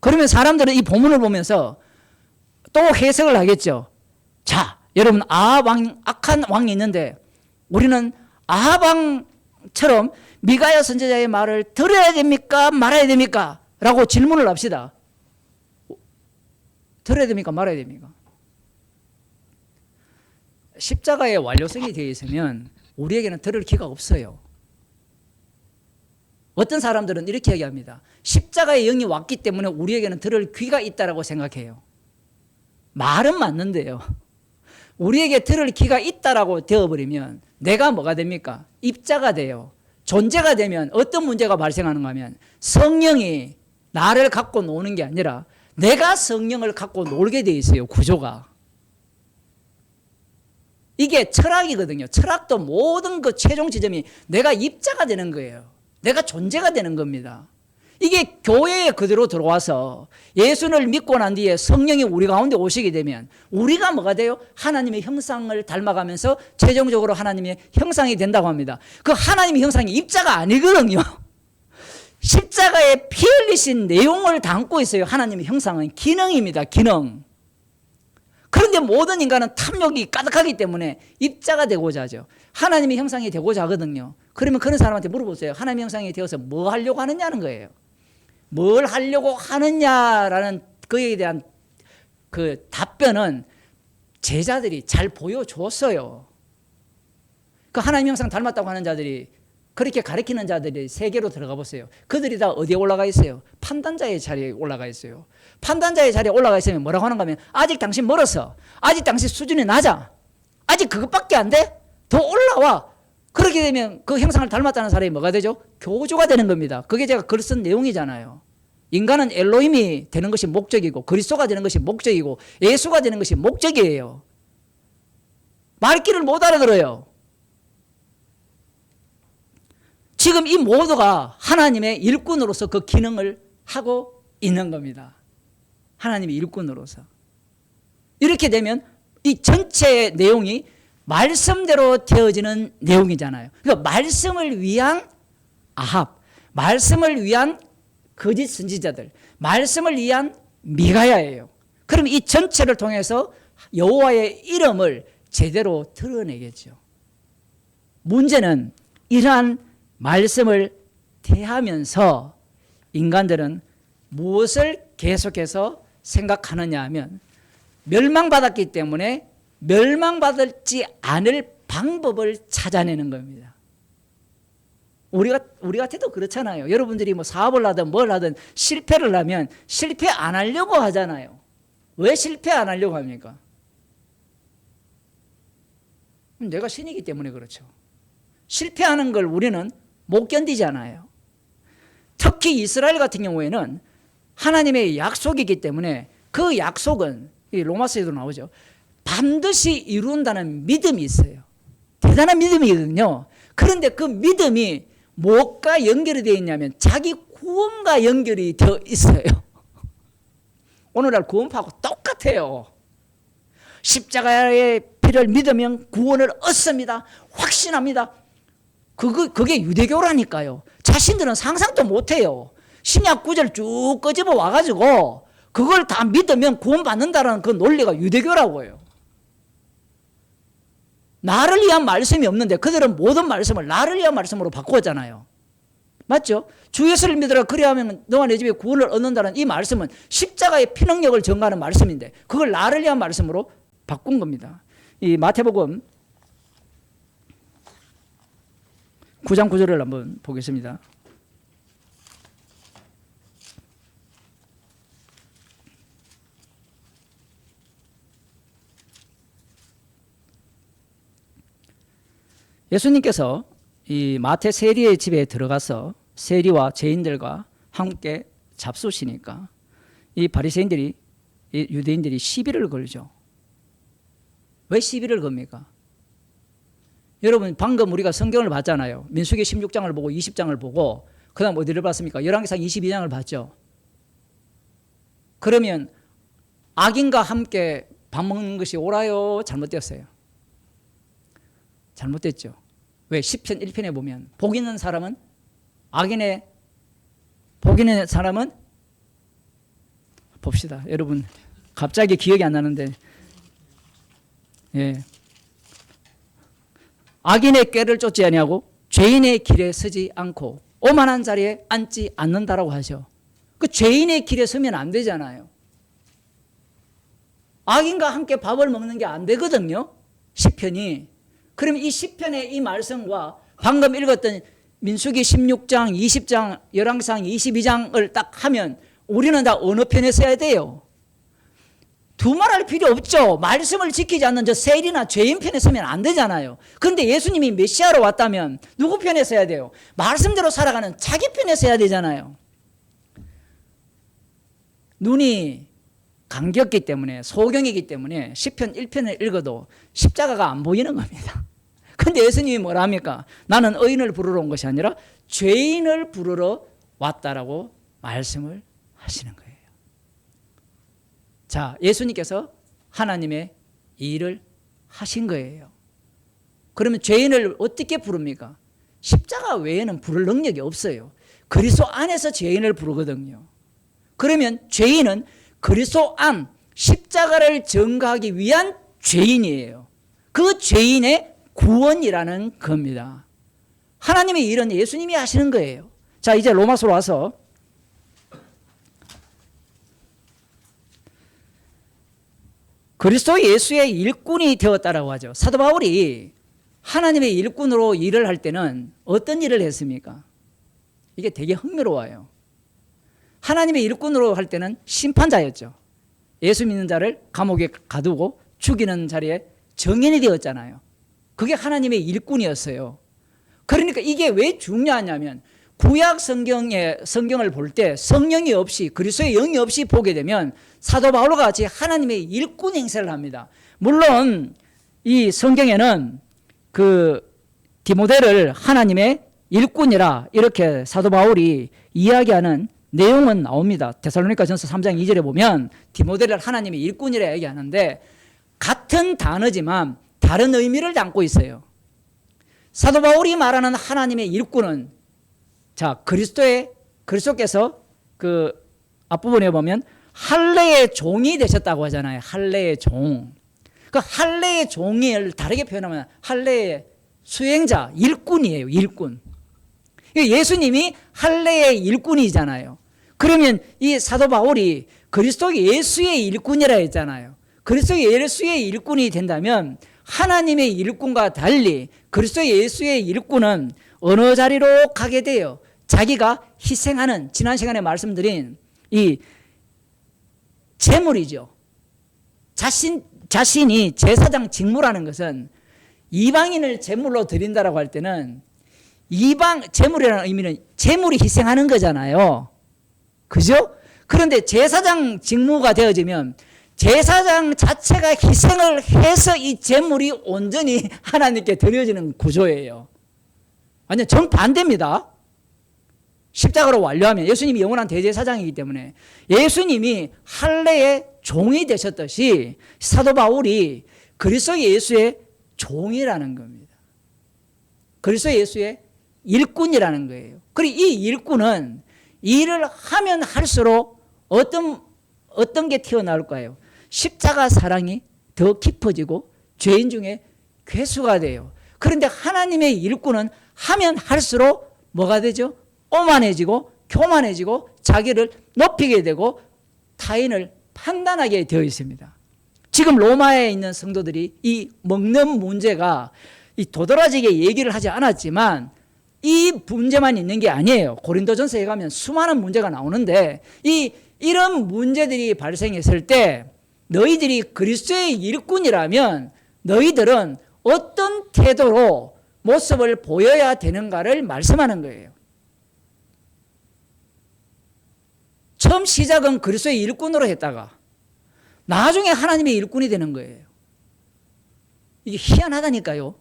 그러면 사람들은 이 본문을 보면서 또 해석을 하겠죠. 자, 여러분 아합 왕, 악한 왕이 있는데 우리는 아합 왕처럼 미가야 선지자의 말을 들어야 됩니까? 말아야 됩니까? 라고 질문을 합시다. 들어야 됩니까? 말아야 됩니까? 십자가의 완료성이 되어 있으면 우리에게는 들을 기가 없어요. 어떤 사람들은 이렇게 얘기합니다. 십자가의 영이 왔기 때문에 우리에게는 들을 귀가 있다고 생각해요. 말은 맞는데요. 우리에게 들을 귀가 있다라고 되어버리면 내가 뭐가 됩니까? 입자가 돼요. 존재가 되면 어떤 문제가 발생하는가 하면 성령이 나를 갖고 노는 게 아니라 내가 성령을 갖고 놀게 돼 있어요. 구조가. 이게 철학이거든요. 철학도 모든 그 최종 지점이 내가 입자가 되는 거예요. 내가 존재가 되는 겁니다. 이게 교회에 그대로 들어와서 예수를 믿고 난 뒤에 성령이 우리 가운데 오시게 되면 우리가 뭐가 돼요? 하나님의 형상을 닮아가면서 최종적으로 하나님의 형상이 된다고 합니다. 그 하나님의 형상이 입자가 아니거든요. 십자가에 피 흘리신 내용을 담고 있어요. 하나님의 형상은 기능입니다. 기능. 그런데 모든 인간은 탐욕이 가득하기 때문에 입자가 되고자 하죠. 하나님의 형상이 되고자 하거든요. 그러면 그런 사람한테 물어보세요. 하나님의 형상이 되어서 뭐 하려고 하느냐는 거예요. 뭘 하려고 하느냐라는 그에 대한 그 답변은 제자들이 잘 보여줬어요. 그 하나님 형상 닮았다고 하는 자들이 그렇게 가르치는 자들이 세계로 들어가 보세요. 그들이 다 어디에 올라가 있어요? 판단자의 자리에 올라가 있어요. 판단자의 자리에 올라가 있으면 뭐라고 하는가 하면 아직 당신 멀었어. 아직 당신 수준이 낮아. 아직 그것밖에 안 돼? 더 올라와. 그렇게 되면 그 형상을 닮았다는 사람이 뭐가 되죠? 교주가 되는 겁니다. 그게 제가 글 쓴 내용이잖아요. 인간은 엘로힘이 되는 것이 목적이고 그리스도가 되는 것이 목적이고 예수가 되는 것이 목적이에요. 말귀를 못 알아들어요. 지금 이 모두가 하나님의 일꾼으로서 그 기능을 하고 있는 겁니다. 하나님의 일꾼으로서. 이렇게 되면 이 전체 내용이 말씀대로 되어지는 내용이잖아요. 그러니까 말씀을 위한 아합, 말씀을 위한 거짓 선지자들, 말씀을 위한 미가야예요. 그럼 이 전체를 통해서 여호와의 이름을 제대로 드러내겠죠. 문제는 이러한 말씀을 대하면서 인간들은 무엇을 계속해서 생각하느냐 하면 멸망받았기 때문에 멸망받지 않을 방법을 찾아내는 겁니다. 우리 같아도 그렇잖아요. 여러분들이 뭐 사업을 하든 뭘 하든 실패를 하면 실패 안 하려고 하잖아요. 왜 실패 안 하려고 합니까? 내가 신이기 때문에 그렇죠. 실패하는 걸 우리는 못 견디잖아요. 특히 이스라엘 같은 경우에는 하나님의 약속이기 때문에 그 약속은 이 로마서에도 나오죠. 반드시 이룬다는 믿음이 있어요. 대단한 믿음이거든요. 그런데 그 믿음이 무엇과 연결이 되어 있냐면 자기 구원과 연결이 되어 있어요. 오늘날 구원파하고 똑같아요. 십자가의 피를 믿으면 구원을 얻습니다. 확신합니다. 그게 유대교라니까요. 자신들은 상상도 못해요. 신약 구절 쭉 끄집어 와가지고 그걸 다 믿으면 구원받는다는 그 논리가 유대교라고요. 나를 위한 말씀이 없는데 그들은 모든 말씀을 나를 위한 말씀으로 바꾸었잖아요. 맞죠? 주 예수를 믿으라 그리하면 너와 내 집에 구원을 얻는다는 이 말씀은 십자가의 피능력을 증거하는 말씀인데 그걸 나를 위한 말씀으로 바꾼 겁니다. 이 마태복음 9장 9절을 한번 보겠습니다. 예수님께서 이 마태 세리의 집에 들어가서 세리와 죄인들과 함께 잡수시니까 이 바리새인들이 이 유대인들이 시비를 걸죠. 왜 시비를 겁니까? 여러분 방금 우리가 성경을 봤잖아요. 민수기 16장을 보고 20장을 보고 그 다음 어디를 봤습니까? 열왕기상 22장을 봤죠. 그러면 악인과 함께 밥 먹는 것이 옳아요? 잘못되었어요? 잘못됐죠. 왜? 시편 1편에 보면 복 있는 사람은 복 있는 사람은 봅시다. 여러분 갑자기 기억이 안 나는데 예. 악인의 꾀를 쫓지 아니하고 죄인의 길에 서지 않고 오만한 자리에 앉지 않는다라고 하죠. 그 죄인의 길에 서면 안 되잖아요. 악인과 함께 밥을 먹는 게 안 되거든요. 시편이. 그러면 이 시편의 이 말씀과 방금 읽었던 민수기 16장, 20장, 열왕기상 22장을 딱 하면 우리는 다 어느 편에 서야 돼요? 두말할 필요 없죠. 말씀을 지키지 않는 저 세리나 죄인 편에 서면 안 되잖아요. 그런데 예수님이 메시아로 왔다면 누구 편에 서야 돼요? 말씀대로 살아가는 자기 편에 서야 되잖아요. 눈이 감겼기 때문에 소경이기 때문에 시편 1편을 읽어도 십자가가 안 보이는 겁니다. 그런데 예수님이 뭐라 합니까? 나는 의인을 부르러 온 것이 아니라 죄인을 부르러 왔다라고 말씀을 하시는 거예요. 자, 예수님께서 하나님의 일을 하신 거예요. 그러면 죄인을 어떻게 부릅니까? 십자가 외에는 부를 능력이 없어요. 그리스도 안에서 죄인을 부르거든요. 그러면 죄인은 그리스도 안 십자가를 전가하기 위한 죄인이에요. 그 죄인의 구원이라는 겁니다. 하나님의 일은 예수님이 하시는 거예요. 자, 이제 로마서로 와서 그리스도 예수의 일꾼이 되었다라고 하죠. 사도 바울이 하나님의 일꾼으로 일을 할 때는 어떤 일을 했습니까? 이게 되게 흥미로워요. 하나님의 일꾼으로 할 때는 심판자였죠. 예수 믿는 자를 감옥에 가두고 죽이는 자리에 정인이 되었잖아요. 그게 하나님의 일꾼이었어요. 그러니까 이게 왜 중요하냐면 구약 성경을 볼 때 성령이 없이 그리스도의 영이 없이 보게 되면 사도 바울과 같이 하나님의 일꾼 행세를 합니다. 물론 이 성경에는 그 디모데를 하나님의 일꾼이라 이렇게 사도 바울이 이야기하는 내용은 나옵니다. 데살로니가전서 3장 2절에 보면 디모데를 하나님의 일꾼이라 얘기하는데 같은 단어지만 다른 의미를 담고 있어요. 사도 바울이 말하는 하나님의 일꾼은 자, 그리스도께서 그 앞부분에 보면 할례의 종이 되셨다고 하잖아요. 할례의 종. 그 할례의 종을 다르게 표현하면 할례의 수행자, 일꾼이에요. 일꾼. 예수님이 할례의 일꾼이잖아요. 그러면 이 사도 바울이 그리스도 예수의 일꾼이라 했잖아요. 그리스도 예수의 일꾼이 된다면 하나님의 일꾼과 달리 그리스도 예수의 일꾼은 어느 자리로 가게 돼요? 자기가 희생하는 지난 시간에 말씀드린 이 제물이죠. 자신이 제사장 직무라는 것은 이방인을 제물로 드린다라고 할 때는 이방 제물이라는 의미는 제물이 희생하는 거잖아요. 그죠? 그런데 제사장 직무가 되어지면 제사장 자체가 희생을 해서 이 제물이 온전히 하나님께 드려지는 구조예요. 완전 정반대입니다. 십자가로 완료하면 예수님이 영원한 대제사장이기 때문에 예수님이 할례의 종이 되셨듯이 사도 바울이 그리스도 예수의 종이라는 겁니다. 그리스도 예수의 일꾼이라는 거예요. 그리고 이 일꾼은 일을 하면 할수록 어떤 게 튀어나올까요? 십자가 사랑이 더 깊어지고 죄인 중에 괴수가 돼요. 그런데 하나님의 일꾼은 하면 할수록 뭐가 되죠? 오만해지고 교만해지고 자기를 높이게 되고 타인을 판단하게 되어 있습니다. 지금 로마에 있는 성도들이 이 먹는 문제가 이 도드라지게 얘기를 하지 않았지만 이 문제만 있는 게 아니에요. 고린도전서에 가면 수많은 문제가 나오는데 이런 문제들이 발생했을 때 너희들이 그리스도의 일꾼이라면 너희들은 어떤 태도로 모습을 보여야 되는가를 말씀하는 거예요. 처음 시작은 그리스도의 일꾼으로 했다가 나중에 하나님의 일꾼이 되는 거예요. 이게 희한하다니까요.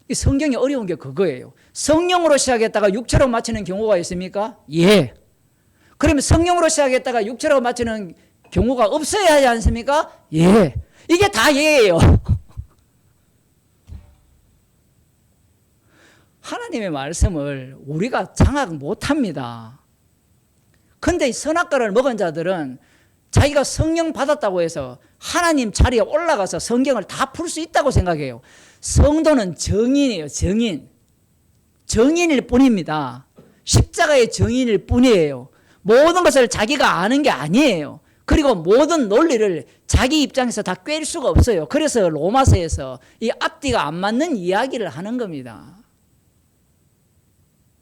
이 성경이 어려운 게 그거예요. 성령으로 시작했다가 육체로 마치는 경우가 있습니까? 예. 그러면 성령으로 시작했다가 육체로 마치는 경우가 없어야 하지 않습니까? 예. 이게 다 예예요. 하나님의 말씀을 우리가 장악 못합니다. 근데 선악과를 먹은 자들은 자기가 성령 받았다고 해서 하나님 자리에 올라가서 성경을 다 풀 수 있다고 생각해요. 성도는 정인이에요. 정인일 뿐입니다. 십자가의 정인일 뿐이에요. 모든 것을 자기가 아는 게 아니에요. 그리고 모든 논리를 자기 입장에서 다 꿰일 수가 없어요. 그래서 로마서에서 이 앞뒤가 안 맞는 이야기를 하는 겁니다.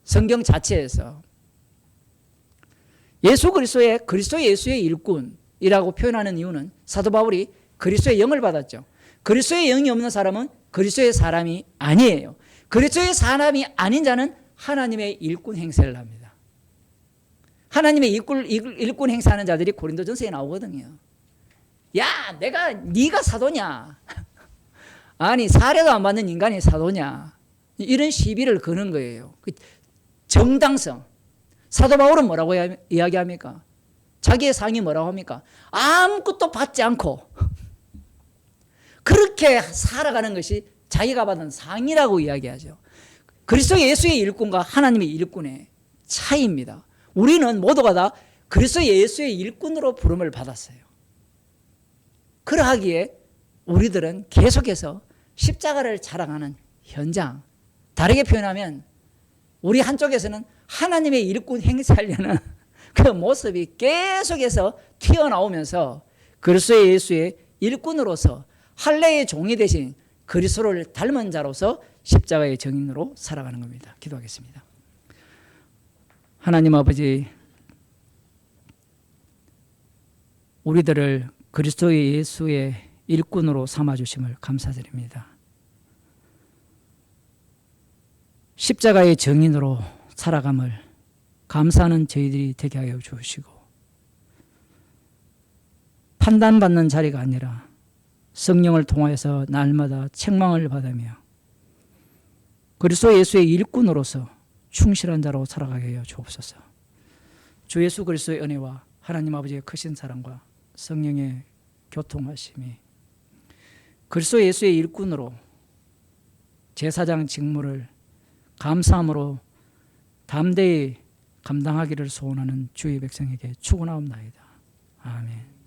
성경 자체에서 예수 그리스도의 그리스도 예수의 일꾼이라고 표현하는 이유는 사도 바울이 그리스도의 영을 받았죠. 그리스도의 영이 없는 사람은 그리스도의 사람이 아니에요. 그리스도의 사람이 아닌 자는 하나님의 일꾼 행세를 합니다. 하나님의 일꾼 행세하는 자들이 고린도전서에 나오거든요. 야, 네가 사도냐? 아니 사례도 안 받는 인간이 사도냐? 이런 시비를 거는 거예요. 정당성. 사도 바울은 뭐라고 이야기합니까? 자기의 상이 뭐라고 합니까? 아무것도 받지 않고 그렇게 살아가는 것이 자기가 받은 상이라고 이야기하죠. 그리스도 예수의 일꾼과 하나님의 일꾼의 차이입니다. 우리는 모두가 다 그리스도 예수의 일꾼으로 부름을 받았어요. 그러하기에 우리들은 계속해서 십자가를 자랑하는 현장, 다르게 표현하면 우리 한쪽에서는 하나님의 일꾼 행사하려는 그 모습이 계속해서 튀어나오면서 그리스도 예수의 일꾼으로서 할례의 종이 되신 그리스도를 닮은 자로서 십자가의 정인으로 살아가는 겁니다. 기도하겠습니다. 하나님 아버지, 우리들을 그리스도 예수의 일꾼으로 삼아주심을 감사드립니다. 십자가의 정인으로 살아감을 감사하는 저희들이 되게 하여 주시고, 판단받는 자리가 아니라 성령을 통하여서 날마다 책망을 받으며 그리스도 예수의 일꾼으로서 충실한 자로 살아가게 하여 주옵소서. 주 예수 그리스도의 은혜와 하나님 아버지의 크신 사랑과 성령의 교통하심이 그리스도 예수의 일꾼으로 제사장 직무를 감사함으로 담대히 감당하기를 소원하는 주의 백성에게 축원하옵나이다. 아멘.